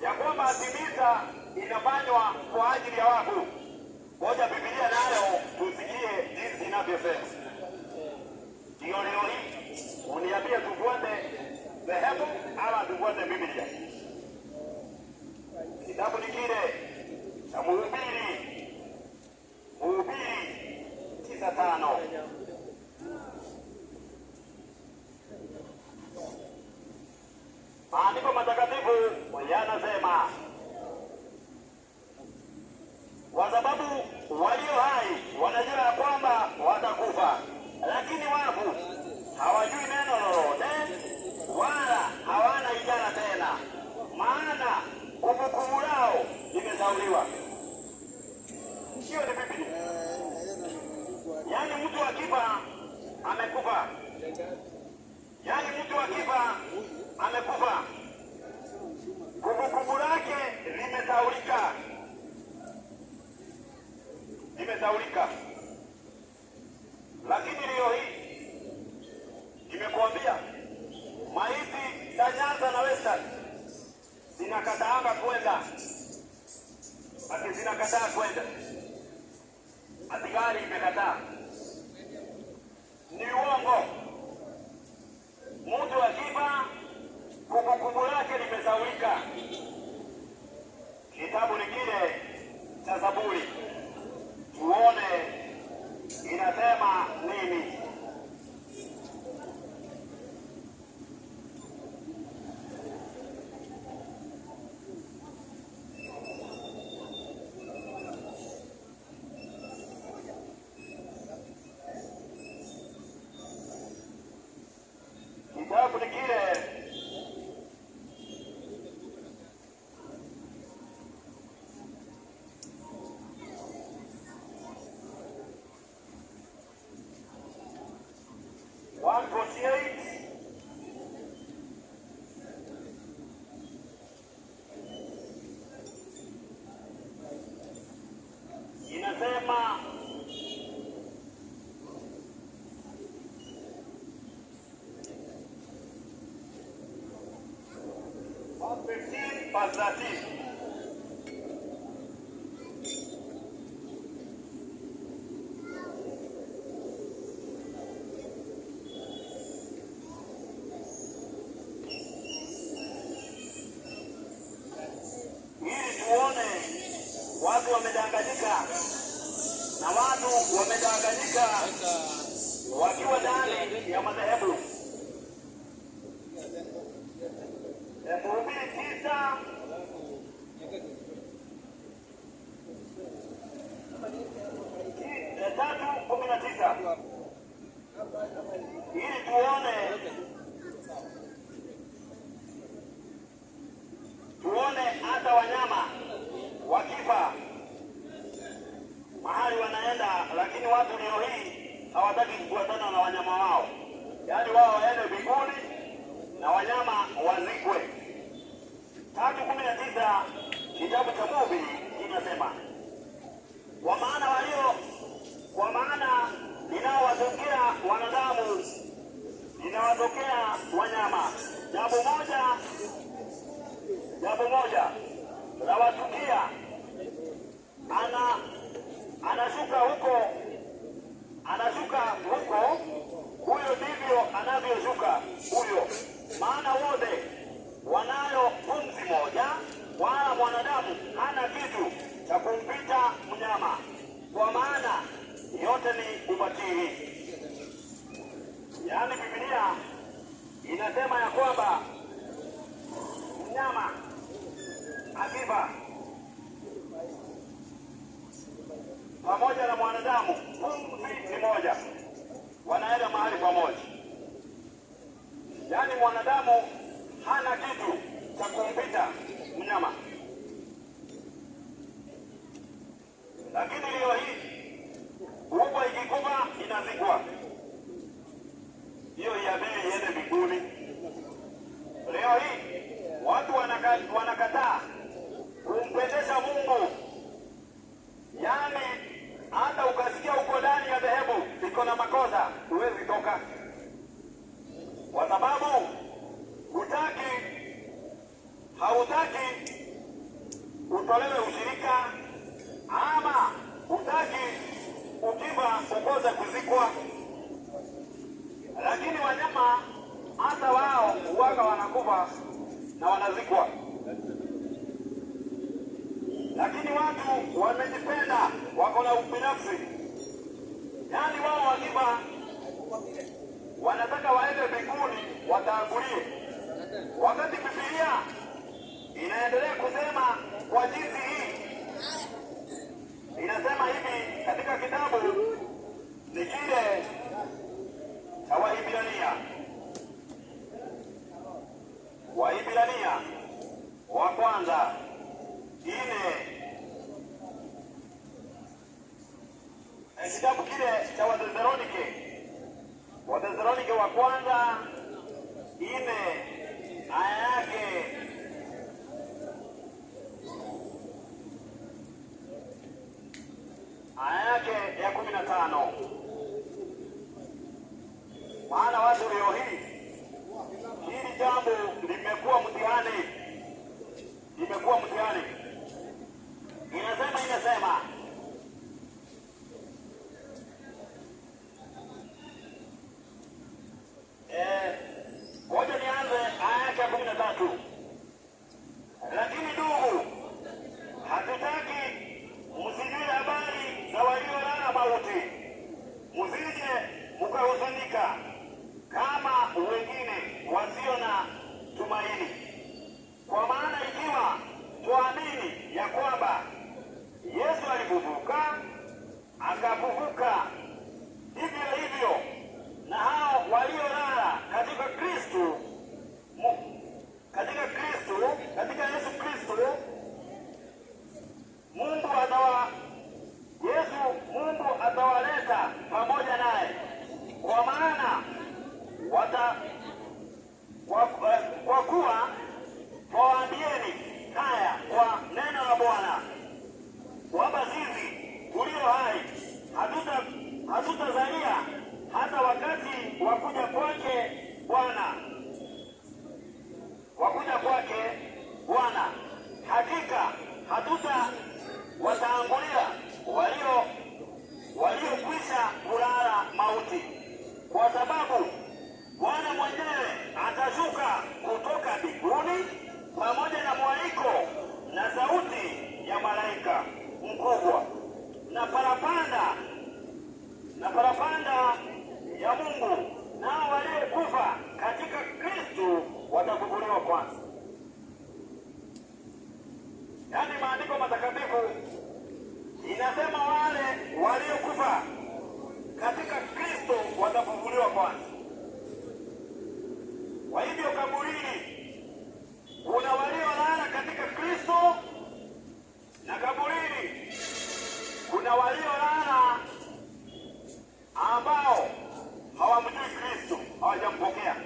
S1: ya kwamba misa inafanywa kwa ajili ya wafu. Ngoja Biblia nayo tusikie jinsi inavyosema. Ndio leo hii uniambie tufuate dhehebu ama tufuate Biblia? Kitabu ni kile cha Mhubiri 9:5. Maandiko matakatifu yanasema, kwa sababu walio hai wanajua ya kwamba watakufa, lakini wafu hawajui neno lolote wala hawana ishara tena, maana kumbukumbu lao limesahauliwa. Hiyo ni Biblia. Yaani mtu akifa amekufa. Yaani mtu akifa amekufa, kumbukumbu lake limesahaulika. Lakini leo hii nimekuambia maiti za Nyanza na Western zinakataanga kwenda, ati zinakataa kwenda, ati gari imekataa. Ni uongo. Mtu akifa kumbukumbu lake limesahaulika. Kitabu ni kile cha Zaburi, tuone inasema nini. Kitabu ni kile inasema watu wamedanganyika na watu wamedanganyika wakiwa ndani ya madhehebu. Mhubiri 9:3-19 ili tuone hata wanyama wakifa mahali wanaenda, lakini watu leo hii hawataki kufuatana na wanyama wao. Yaani wao waende mbinguni na wanyama wazikwe. 3:19 kitabu cha Mhubiri kinasema, kwa maana linawatokea wanadamu linawatokea wanyama, jambo moja la watukia, anashuka huko, huyo ndivyo anavyoshuka huyo. Maana wote wanayo pumzi moja, wala mwanadamu hana kitu cha kumpita mnyama, kwa maana yote ni ubatili. Yaani Biblia inasema ya kwamba mnyama akifa pamoja na mwanadamu pumzi mwanadamu hana kitu cha kumpita mnyama. Lakini leo hii kubwa ikikufa inazikwa, hiyo iabili iende mbinguni. Leo hii watu wanakataa kumpendesha Mungu. Yaani hata ukasikia uko ndani ya dhehebu iko na makosa, huwezi toka, kwa sababu hautaki utolewe ushirika, ama hutaki ukifa ukose kuzikwa. Lakini wanyama hata wao huwaga wanakufa na wanazikwa. Lakini watu wamejipenda, wako na ubinafsi. Yaani wao wakifa wanataka waende mbinguni watangulie, wakati Biblia inaendelea kusema kwa jinsi hii. Inasema hivi katika kitabu ni kile cha Waibrania wa kwanza 4, kitabu kile cha Wathesalonike wa kwanza 4 aya yake ya 15. Maana watu leo hii hili jambo limekuwa mtihani. Inasema ngoja nianze aya yake ya 13. Lakini ndugu, hatutaki msijue habari za waliolala mauti, msije mkahuzunika kama wengine wasio na tumaini. Kwa maana ikiwa tuamini ya kwamba Yesu alifufuka, akafufuka, hivyo hivyo na hao waliolala katika Yesu Kristo, Mungu atawaleta pamoja naye. Kwa maana kwa kuwa twawaambieni haya kwa neno la Bwana, kwamba sisi tulio hai hatutazalia hata wakati wa kuja kwake Bwana. Hakika hatutawatangulia waliokwisha kulala mauti, kwa sababu Bwana mwenyewe atashuka kutoka mbinguni pamoja na mwaliko na sauti ya malaika mkubwa na parapanda ya Mungu, nao waliokufa katika Kristo watafufuliwa kwanza. Yaani maandiko matakatifu inasema wale waliokufa katika Kristo watafufuliwa kwanza. Kwa hivyo kaburini kuna waliolala katika Kristo, na kaburini kuna waliolala ambao hawamjui Kristo, hawajampokea.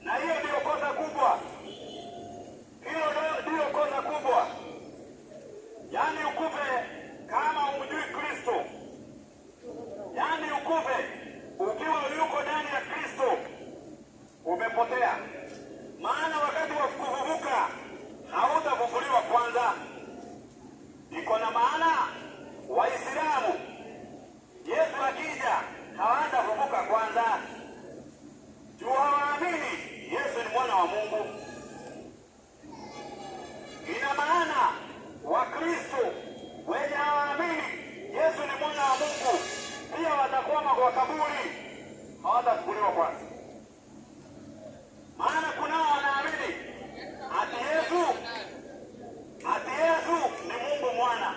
S1: Na hiyo ndio kosa kubwa. Yaani ukufe kama humjui Kristo. Yaani ukufe ukiwa yuko ndani ya Kristo, umepotea. Maana wakati wa kufufuka hautafufuliwa kwanza. Iko na maana Waislamu Yesu akija hawatafufuka kwanza, juu hawaamini Yesu ni mwana wa Mungu. Ina maana Wakristo wenye hawaamini Yesu ni mwana wa Mungu pia watakwama kwa kaburi, hawatafufuliwa kwanza. Maana kunao wanaamini ati Yesu ni Mungu mwana.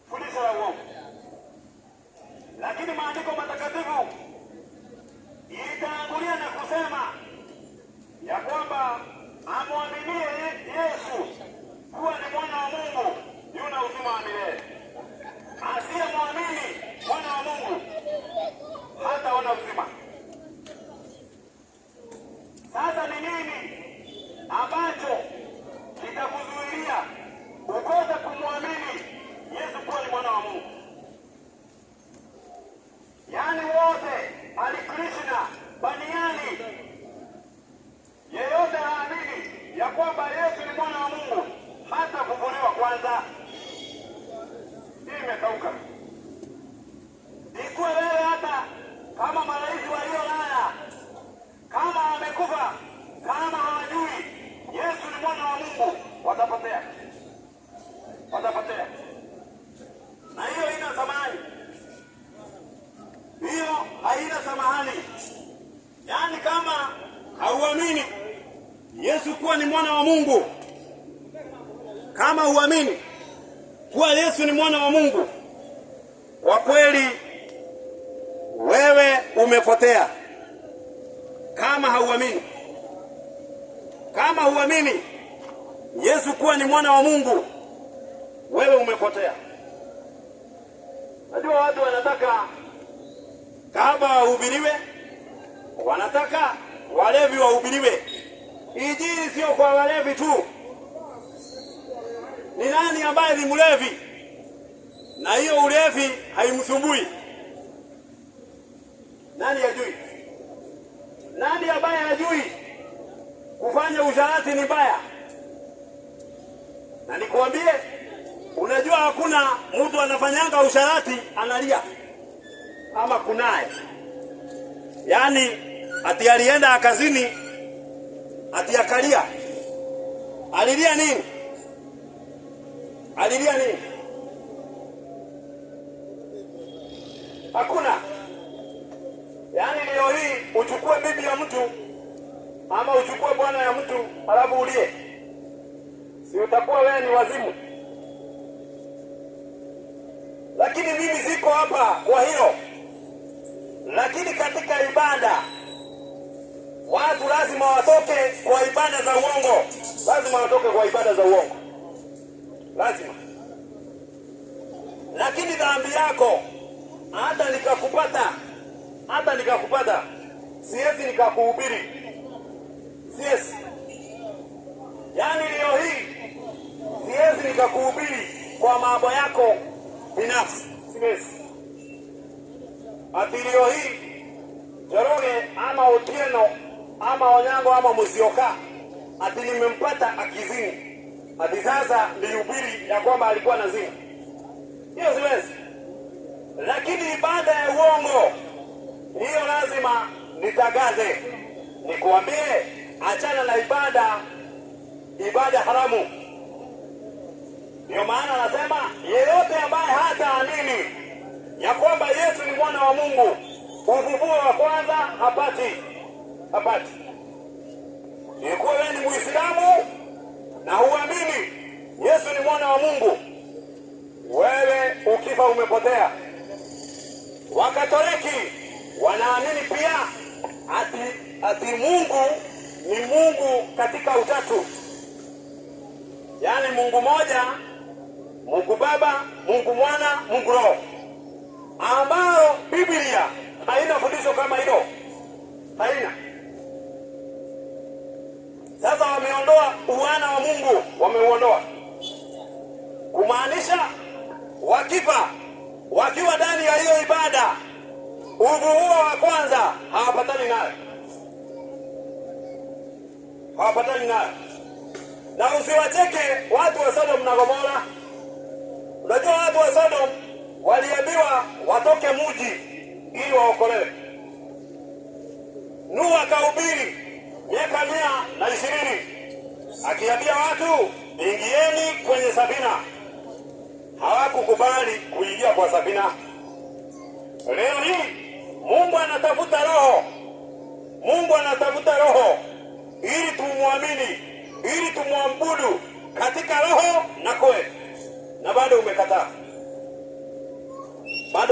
S1: Fundisho la uongo. Lakini maandiko matakatifu mwana wa Mungu, kama huamini kuwa Yesu ni mwana wa Mungu, kwa kweli wewe umepotea. Kama huamini Yesu kuwa ni mwana wa Mungu, wewe umepotea. Najua watu wanataka kahaba wahubiriwe, wanataka walevi wahubiriwe. Injili sio kwa walevi tu. Ni nani ambaye ni mlevi na hiyo ulevi haimsumbui? Nani hajui? Nani ambaye hajui kufanya usharati ni mbaya? Na nikwambie, unajua hakuna mtu anafanyanga usharati analia ama kunaye. Yaani ati alienda kazini ati akalia. Alilia nini? Hakuna. Yaani leo hii uchukue bibi ya mtu ama uchukue bwana ya mtu alafu ulie, si utakuwa wewe ni wazimu? Lakini mimi siko hapa kwa hiyo. Lakini katika ibada watu lazima watoke kwa ibada za uongo. Lazima. Lakini dhambi yako hata nikakupata siwezi nikakuhubiri. Siwezi. Yaani leo hii siwezi nikakuhubiri kwa mambo yako binafsi. Siwezi. Ati leo hii Njoroge ama Otieno ama Onyango ama Musyoka ati nimempata akizini, ati sasa nihubiri ya kwamba alikuwa nazini. Hiyo siwezi. Lakini ibada ya uongo hiyo lazima nitagaze. Nikuambie, achana na ibada haramu. Ndio maana nasema yeyote ambaye hataamini ya kwamba Yesu ni mwana wa Mungu, ufufuo wa kwanza hapati. Ikuwa wewe ni Muislamu na huamini Yesu ni mwana wa Mungu, wewe ukifa umepotea. Wakatoliki wanaamini pia ati Mungu ni Mungu katika utatu. Yaani Mungu moja, Mungu Baba, Mungu Mwana, Mungu Roho, ambao Biblia haina fundisho kama hilo. Haina. Sasa wameondoa uwana wa Mungu, wameuondoa. Kumaanisha wakiwa ndani ya hiyo ibada, ufufuo wa kwanza hawapatani nayo. Na usiwacheke watu wa Sodom na Gomora. Unajua watu wa Sodom waliambiwa watoke mji ili waokolewe. Nuhu akahubiri miaka 120 akiambia watu ingieni kwenye safina. Hawakukubali kuingia kwa safina. Leo hii Mungu anatafuta roho ili tumwamini, ili tumwabudu katika roho na kweli. Na bado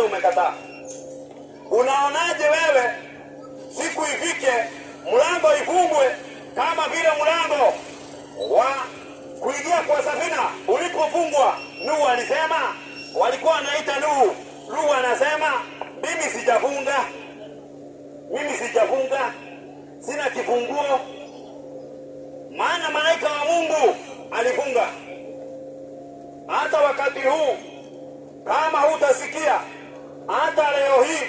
S1: umekataa. Unaonaje wewe siku ifike mlango ifungwe kama vile mlango wa kuingia kwa safina ulipofungwa? Nuhu alisema, walikuwa wanaita Nuhu. Nuhu anasema, mimi sijafunga, sina kifunguo. Maana malaika wa Mungu alifunga. Hata wakati huu kama hutasikia, hata leo hii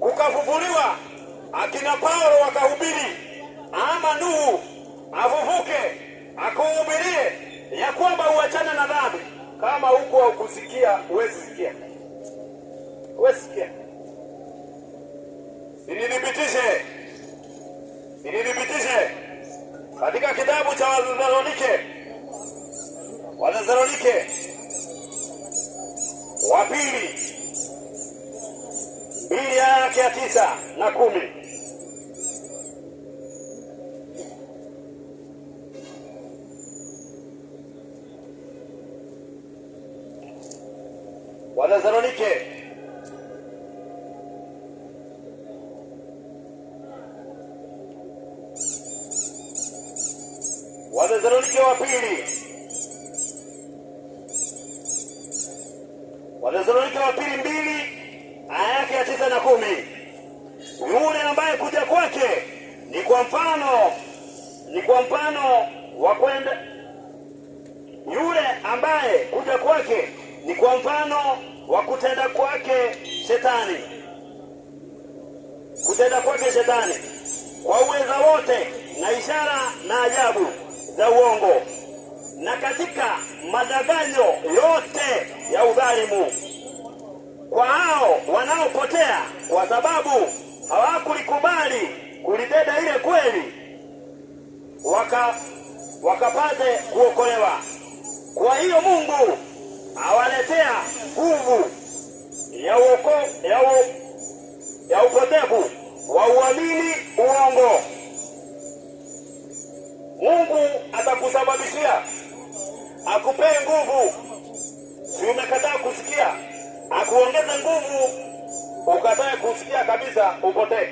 S1: kukafufuliwa, akina Paulo wakahubiri, ama Nuhu afufuke akuhubirie ya kwamba uachane na dhambi. Kama huko ukusikia, huwezi sikia. Sinidhibitishe katika kitabu cha Wathesalonike wa pili 2 yake ya 9 na 10. Wathesalonike wa pili, Wathesalonike wa pili 2 aya yake ya 9 na 10. Yule ambaye kuja kwake ni kwa mfano wa kwenda, yule ambaye kuja kwake ni kwa mfano wa kutenda kwake Shetani, kwa uweza wote na ishara na ajabu za uongo na katika madanganyo yote ya udhalimu, kwa hao wanaopotea kwa sababu hawakulikubali kulitenda ile kweli wakapate kuokolewa. Kwa hiyo Mungu awaletea nguvu ya upotevu wa uamini uongo. Mungu atakusababishia, akupee nguvu. Si umekataa kusikia, akuongeze nguvu, ukatae kusikia kabisa, upotee.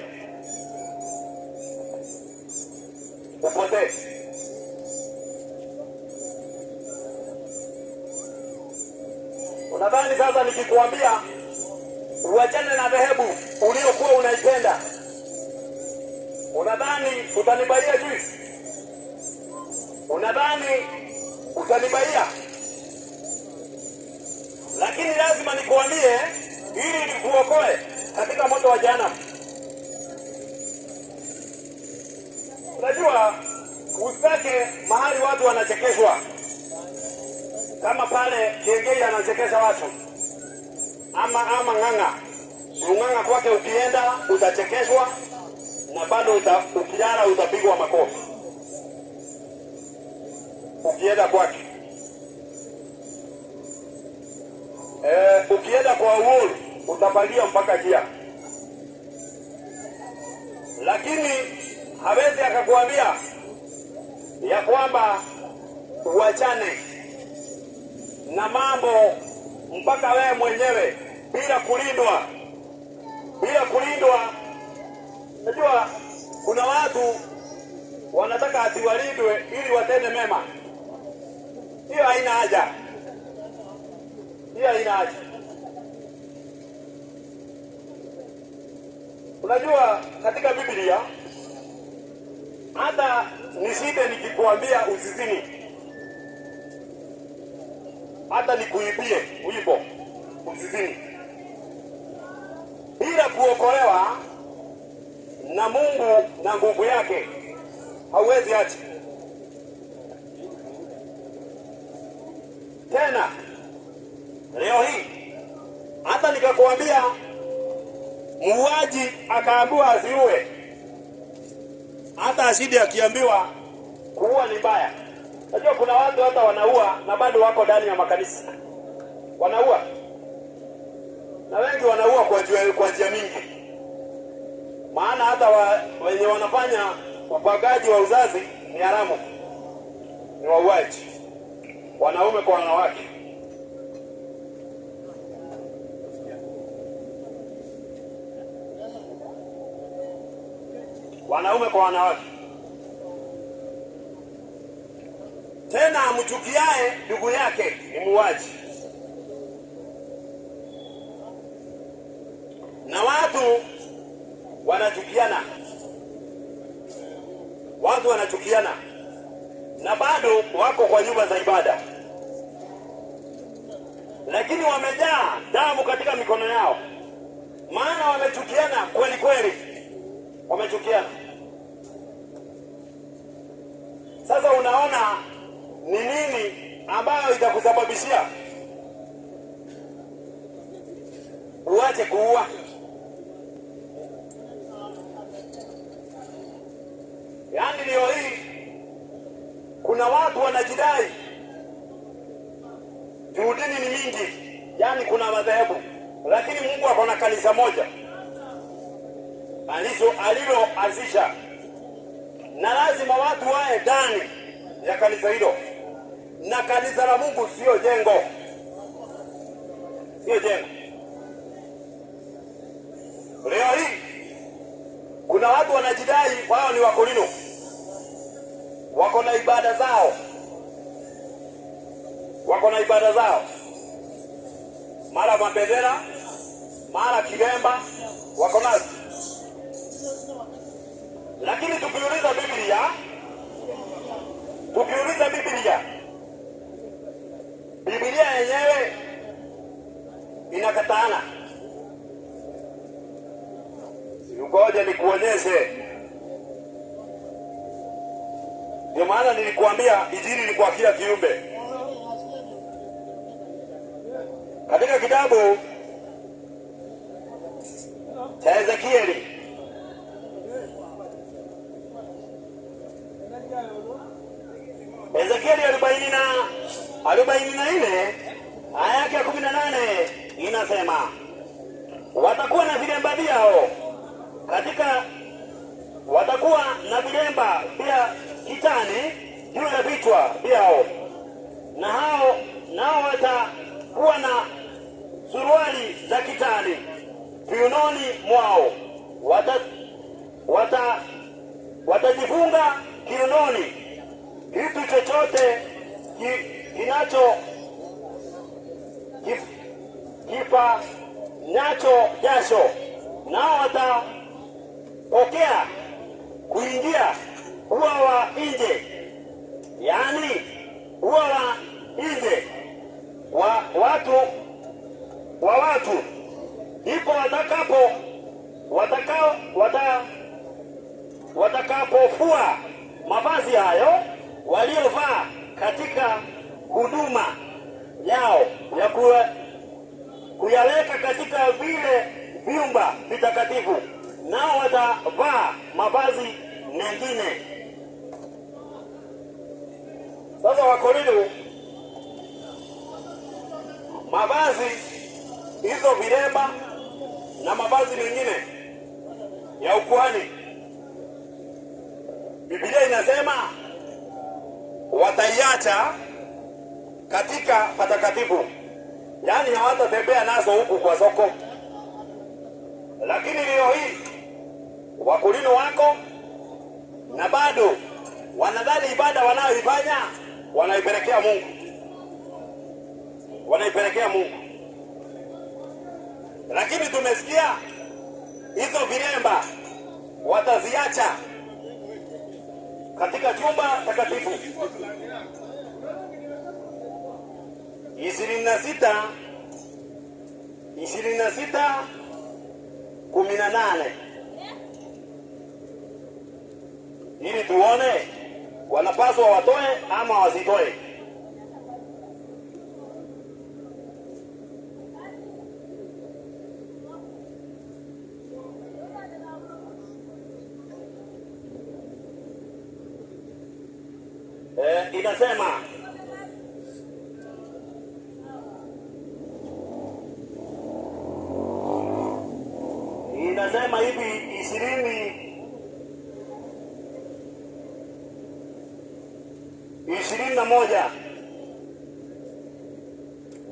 S1: Unadhani sasa nikikuambia uachane na dhehebu uliokuwa unaipenda, unadhani utanibaia juice? Unadhani utanibaia? Lakini lazima nikuambie ili nikuokoe katika moto wa jehanamu. Unajua, usitake mahali watu wanachekeshwa kama pale Kiengei anachekesha watu, ama ng'ang'a. Ng'ang'a kwake ukienda utachekeshwa na bado ukilala utapigwa makofi. Ukienda kwake ukienda kwa uhuru utapalia mpaka jia, lakini hawezi akakuambia ya kwamba uachane na mambo mpaka wewe mwenyewe bila kulindwa. Unajua kuna watu wanataka atiwalindwe ili watende mema. Hiyo haina haja. Unajua katika Biblia hata nisinde nikikuambia usizini, hata nikuibie wimbo usizini, bila kuokolewa na Mungu na nguvu yake hauwezi acha. Tena leo hii hata nikakwambia muuaji akaambiwa asiue, hata ashidi akiambiwa kuua ni mbaya. Unajua kuna watu hata wanaua na bado wako ndani ya makanisa. Wanaua. Na wengi wanaua kwa njia mingi. Maana hata wenye wanafanya upagaji wa uzazi ni haramu. Ni wauaji. Wanaume kwa wanawake. Wanaume kwa wanawake. Tena amchukiae ndugu yake ni muuaji. Na watu wanachukiana na bado wako kwa nyumba za ibada, lakini wamejaa damu katika mikono yao, maana wamechukiana kweli. Wamechukiana. Sasa unaona ni nini ambayo itakusababishia uache kuua? Yaani leo hii kuna watu wanajidai dini ni mingi, yaani kuna madhehebu, lakini Mungu ako na kanisa moja aliloanzisha, na lazima watu wae ndani ya kanisa hilo. Na kanisa la Mungu sio jengo, sio jema. Leo hii kuna watu wanajidai wao ni Wakorino, wako na ibada zao, mara mabendera, mara kilemba, wako nazo. Lakini tukiuliza Biblia yenyewe inakataana. Ngoja nikuonyeshe. Ndio maana nilikuambia injili ni kwa kila kiumbe. Katika kitabu cha Ezekieli Ezekieli 44 aya yake ya 18 inasema, watakuwa na vilemba vyao watakuwa na vilemba vya kitani juu ya vichwa vyao, nao watakuwa na suruali za kitani viunoni mwao, watajifunga kiunoni kitu chochote kifanyacho jasho, nao watapokea kuingia ua wa nje, yaani ua wa nje wa watu, ndipo watakapofua mavazi hayo waliovaa katika huduma yao ya kuyaweka katika vile vyumba vitakatifu, nao watavaa mavazi mengine. Sasa Wakorino, mavazi hizo, vilemba na mavazi mengine ya ukuhani, Biblia inasema wataiacha katika patakatifu, yaani hawatatembea nazo huku kwa soko. Lakini leo hii Wakorino wako na bado wanadhani ibada wanayoifanya wanaipelekea Mungu. Lakini tumesikia hizo vilemba wataziacha katika chumba takatifu. 26:18 ili tuone wanapaswa watoe ama wasitoe. Inasema hivi 21,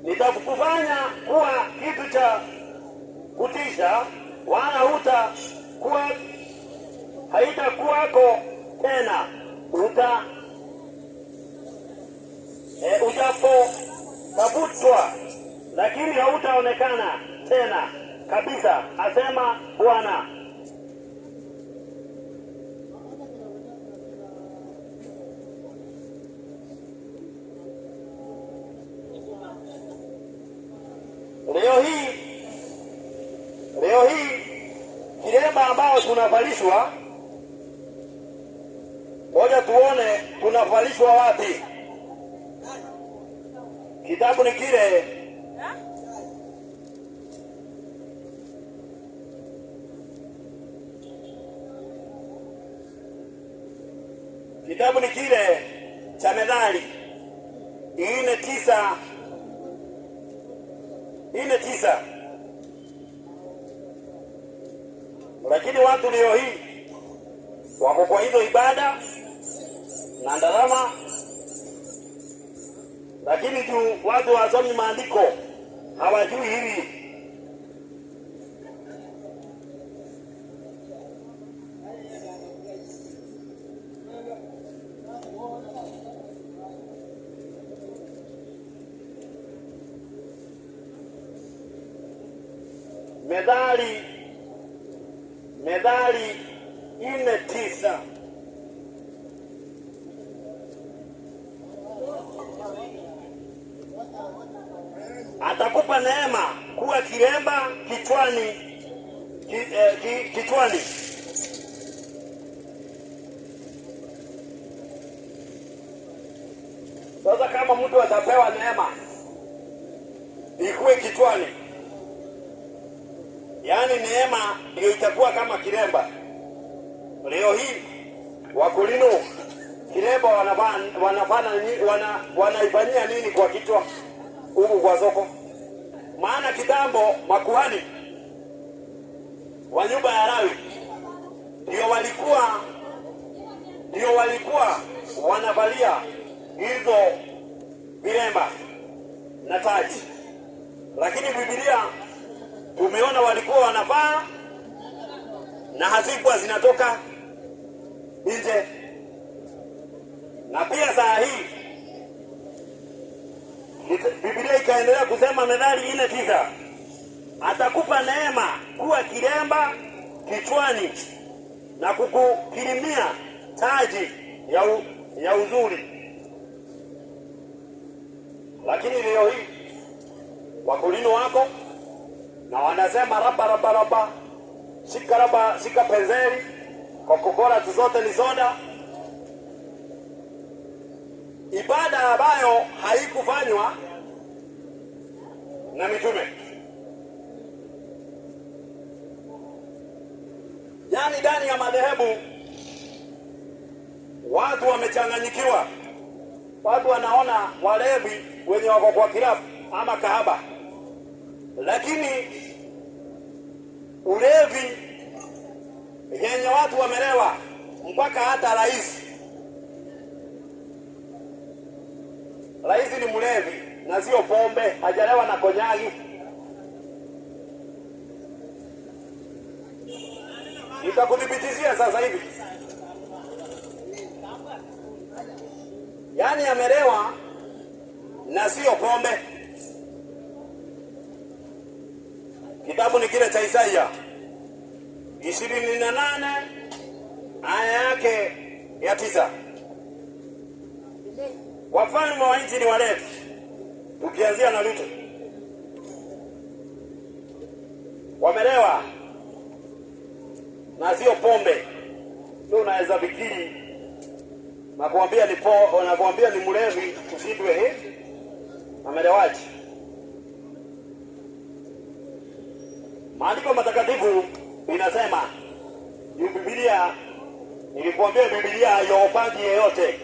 S1: nitakufanya kuwa kitu cha kutisha, wala haitakuwako tena utapotafutwa, lakini hautaonekana tena kabisa, asema Bwana. Leo hii kilemba ambao tunavalishwa, ngoja tuone tunavalishwa wapi. Kitabu ni kile cha Methali 4:9. Lakini watu leo hii wako kwa hizo ibada na ndarama, lakini juu watu hawasomi maandiko hawajui hili. Methali 4:9 atakupa neema kuwa kilemba kichwani. Sasa kama mtu atapewa neema ikuwe kichwani, yaani neema ndio itakuwa kama kilemba. Leo hii wakulino kilemba wanaifanyia nini kwa kichwa huku kwa soko? Maana kitambo makuhani wa nyumba ya Lawi ndio walikuwa wanavalia hizo vilemba na taji, lakini Biblia tumeona walikuwa wanavaa na hazikuwa zinatoka nje. Na pia saa hii Biblia ikaendelea kusema Methali 4:9 atakupa neema kuwa kilemba kichwani na kukukirimia taji ya uzuri. Lakini leo hii wakulino wako na wanasema raba shika penzeli, Coca-Cola zote ni soda. Ibada ambayo haikufanywa na mitume. Yaani ndani ya madhehebu watu wamechanganyikiwa. Watu wanaona walevi wenye wako kwa kilabu ama kahaba, lakini ulevi yenye watu wamelewa mpaka hata rais ni mlevi na sio pombe, hajalewa na konyagi. Nitakudhibitishia sasa hivi, yaani amelewa na sio pombe. Kitabu ni kile cha Isaia 28 aya yake ya 9. Wafalme wa nchi ni walevi, ukianzia na Lutu. Wamelewa na sio pombe. Ndio unaweza fikiri nakwambia ni mlevi usidwe hivi. Amelewaje? Maandiko matakatifu inasema, Biblia, nilikwambia Biblia haiopangi yeyote.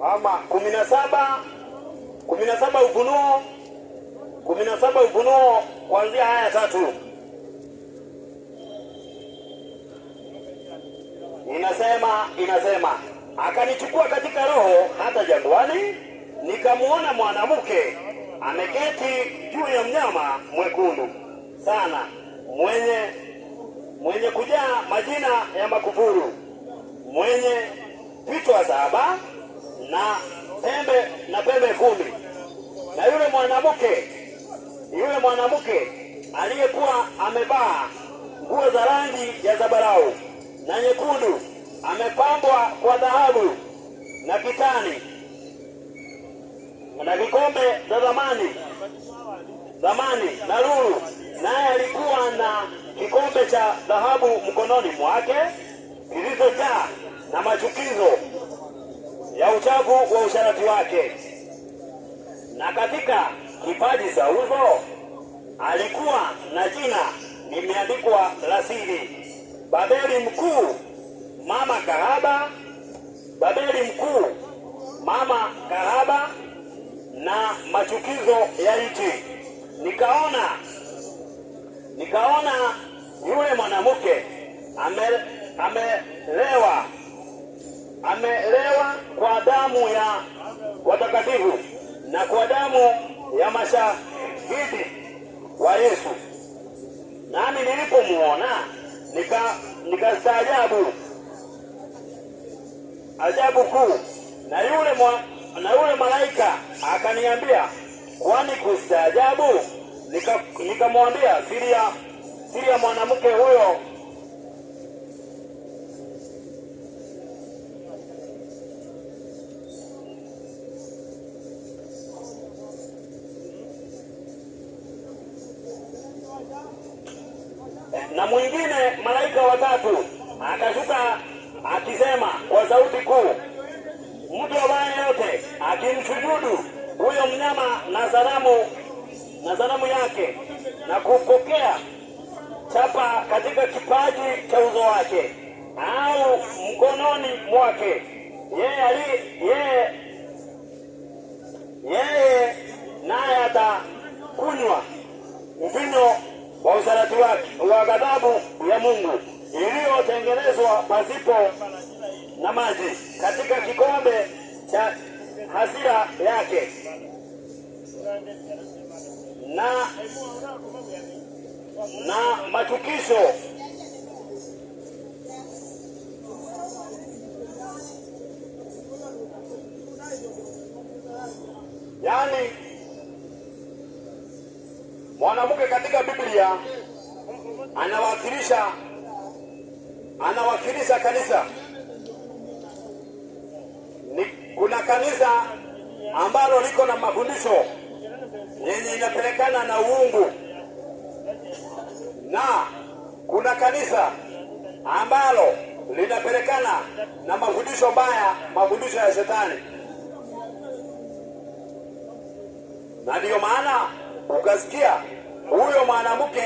S1: Ama 17 Ufunuo kuanzia aya 3. Inasema akanichukua katika roho hata jangwani, nikamuona mwanamke ameketi juu ya mnyama mwekundu sana, mwenye kujaa majina ya makufuru, mwenye vichwa 7 na pembe 10. Na yule mwanamke aliyekuwa amevaa nguo za rangi ya zambarau na nyekundu, amepambwa kwa dhahabu na kitani na vikombe za zamani na lulu, naye alikuwa na kikombe cha dhahabu mkononi mwake kilichojaa na machukizo ya uchafu wa usharati wake. Na katika kipaji cha uso alikuwa na jina limeandikwa la siri, Babeli mkuu, mama kahaba, Babeli mkuu, mama kahaba na machukizo ya nchi. Nikaona yule mwanamke amelewa kwa damu ya watakatifu na kwa damu ya mashahidi wa Yesu. Nami nilipomuona nikastaajabu ajabu kuu, na yule malaika akaniambia, kwani kustaajabu? Nikamwambia, siri ya mwanamke huyo na mwingine malaika watatu akashuka akisema kwa sauti kuu, mtu awaye yote akimsujudu huyo mnyama na sanamu yake na kupokea chapa katika kipaji cha uso wake au mkononi mwake, yeye naye atakunywa mvinyo wa usharati wake wa ghadhabu ya Mungu iliyotengenezwa pasipo na maji katika kikombe cha hasira yake. Na machukizo yani, mwanamke katika Biblia anawakilisha kanisa. Kuna kanisa ambalo liko na mafundisho yenye inapelekana na uungu, na kuna kanisa ambalo linapelekana na mafundisho mbaya, mafundisho ya Shetani. Na ndiyo maana ukasikia huyo mwanamke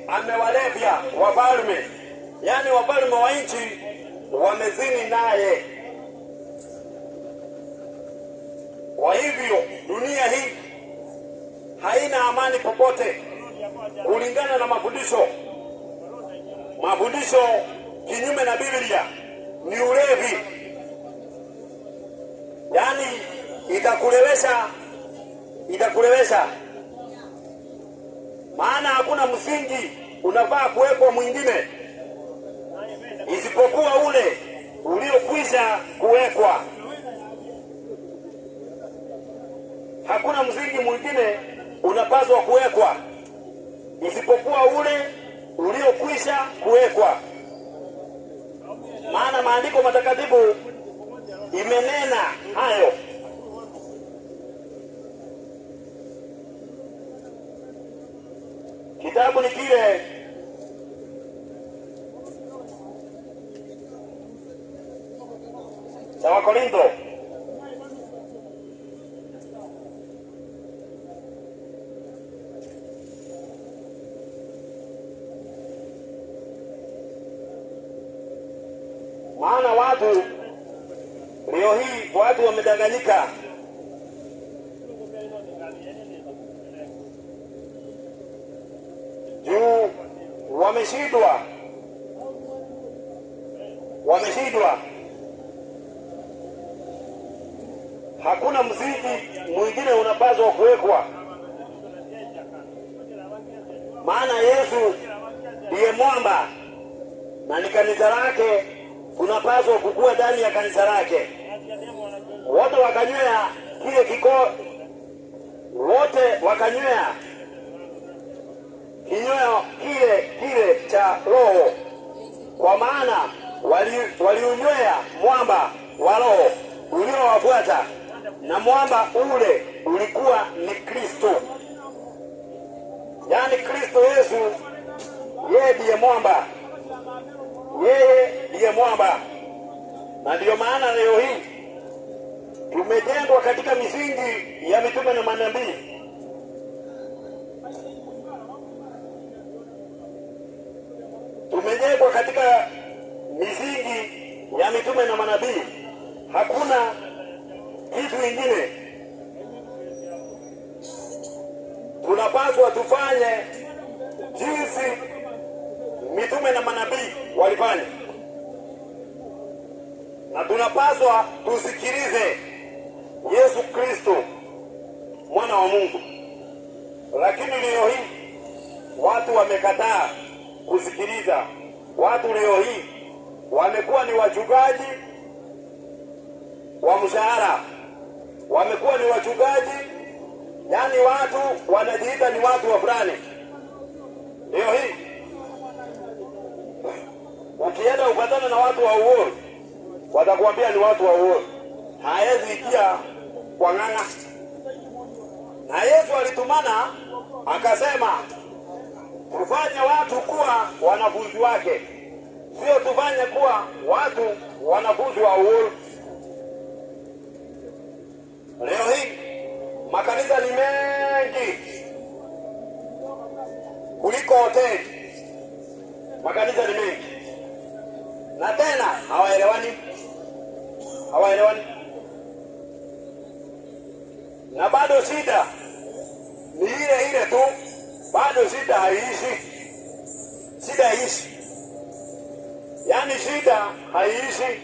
S1: amewalevya wafalme, yani wafalme wa nchi wamezini naye. Kwa hivyo dunia hii haina amani popote, kulingana na mafundisho kinyume na Biblia ni ulevi. Yani itakulewesha, maana hakuna msingi unafaa kuwekwa mwingine isipokuwa ule uliokwisha kuwekwa. Hakuna msingi mwingine unapaswa kuwekwa isipokuwa ule uliokwisha kuwekwa, maana maandiko matakatifu imenena hayo. Kitabu ni kile cha Wakorintho maana watu leo hii wamedanganyika. Juu wameshindwa. Hakuna msingi mwingine unapaswa kuwekwa, maana Yesu ndiye mwamba na ni kanisa lake. Unapaswa kukua ndani ya kanisa lake. Wote wakanywea kinyweo kile cha roho, kwa maana waliunywea mwamba wa roho uliowafuata, na mwamba ule ulikuwa ni Kristo. Yani Kristo Yesu, yeye ndiye mwamba. Na ndiyo maana leo hii tumejengwa katika misingi ya mitume na manabii. Tumejengwa katika misingi ya mitume na manabii. Hakuna kitu kingine. tunapaswa tufanye jinsi mitume na manabii walifanya, na tunapaswa tusikilize Yesu Kristo mwana wa Mungu. Lakini leo hii watu wamekataa kusikiliza. Watu leo hii wamekuwa ni wachungaji wa mshahara, wamekuwa ni wachungaji, yani watu wanajiita ni watu wa fulani. Leo hii ukienda ukutana na watu wa uongo, watakwambia ni watu wa uongo, hawezi ikia kwa ng'ang'a. Na Yesu alitumana akasema tufanye watu kuwa wanafunzi wake, sio tufanye kuwa watu wanafunzi wa uongo. Leo hii makanisa ni mengi kuliko hoteli. Makanisa ni mengi na tena hawaelewani. Na bado shida ni ile tu, bado shida haiishi. Yani shida haiishi,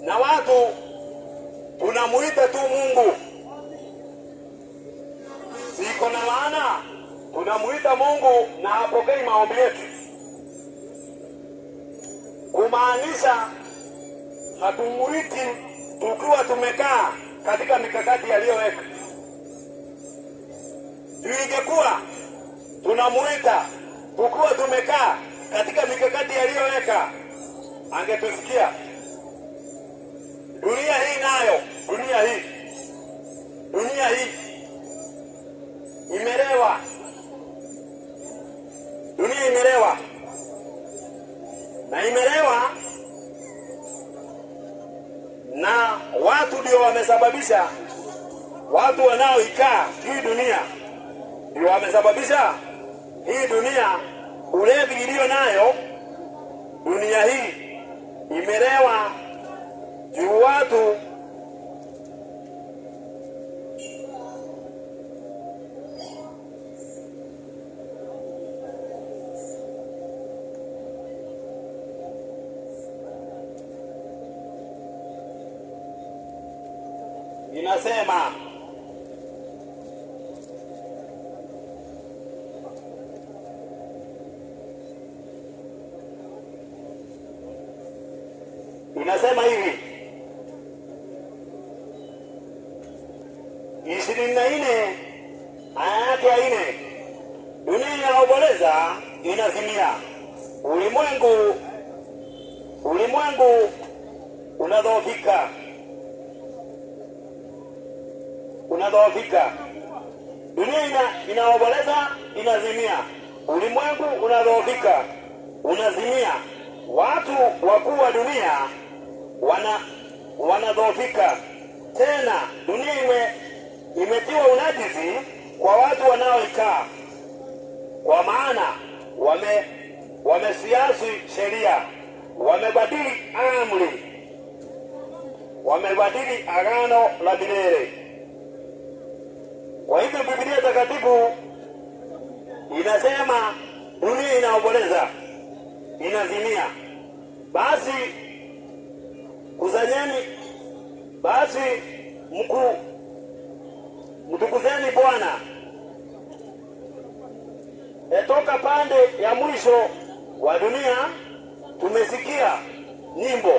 S1: na watu tunamuita tu Mungu. Siko na maana tunamuita Mungu na hapokei maombi yetu, kumaanisha hatumuiti tukiwa tumekaa katika mikakati aliyoweka. Ingekuwa tunamuita tukiwa tumekaa katika mikakati aliyoweka, angetusikia. Dunia hii nayo, dunia hii imelewa. Dunia imelewa, na imelewa na watu ndio wamesababisha. Watu wanaoikaa hii dunia ndio wamesababisha hii dunia, ulevi iliyo nayo. Dunia hii imelewa juu watu inasema hivi 24 aya yake ya 4, dunia inaomboleza inazimia, ulimwengu unadhoofika. Dunia inaomboleza inazimia, ulimwengu unadhoofika, unazimia. Watu wakuu wa dunia wanadhoofika. Tena dunia imetiwa unajisi kwa watu wanaoikaa, kwa maana wamesiasi sheria, wamebadili amri, wamebadili agano la milele. Kwa hivyo Biblia takatifu inasema dunia inaomboleza, inazimia. Basi kusanyeni, basi mtukuzeni Bwana. Toka pande ya mwisho wa dunia tumesikia nyimbo.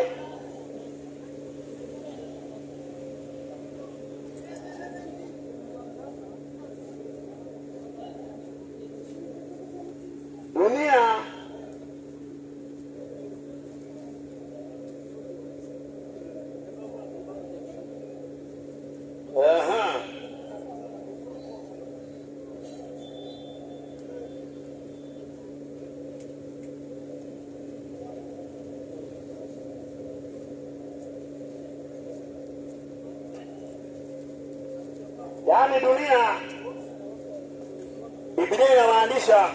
S1: Dunia yaani dunia, Biblia inamaanisha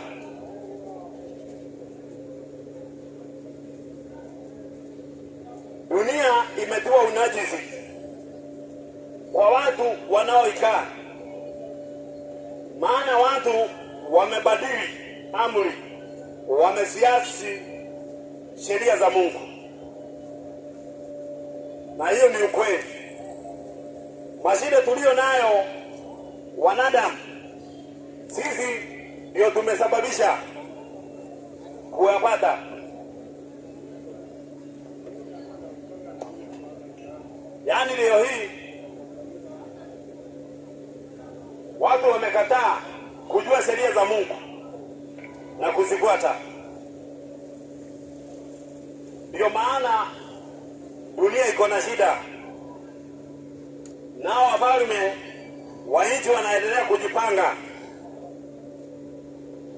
S1: dunia imetiwa unajisi kwa watu wanaoikaa, maana watu watu wamebadili amri, wamesiasi sheria za Mungu, na hiyo ni ukweli. Mashida tulio nayo wanadamu sisi ndio tumesababisha kuyapata. Yaani leo hii watu wamekataa kujua sheria za Mungu na kuzifuata. Ndio maana dunia iko na shida. Nao wafalme wa nchi wanaendelea kujipanga,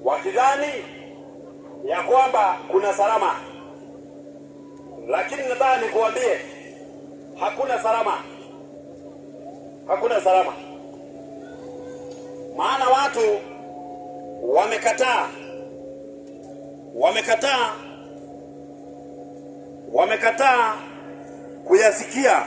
S1: wakidhani ya kwamba kuna salama. Lakini nataka nikuambie, hakuna salama. Hakuna salama. Maana watu wamekataa kuyasikia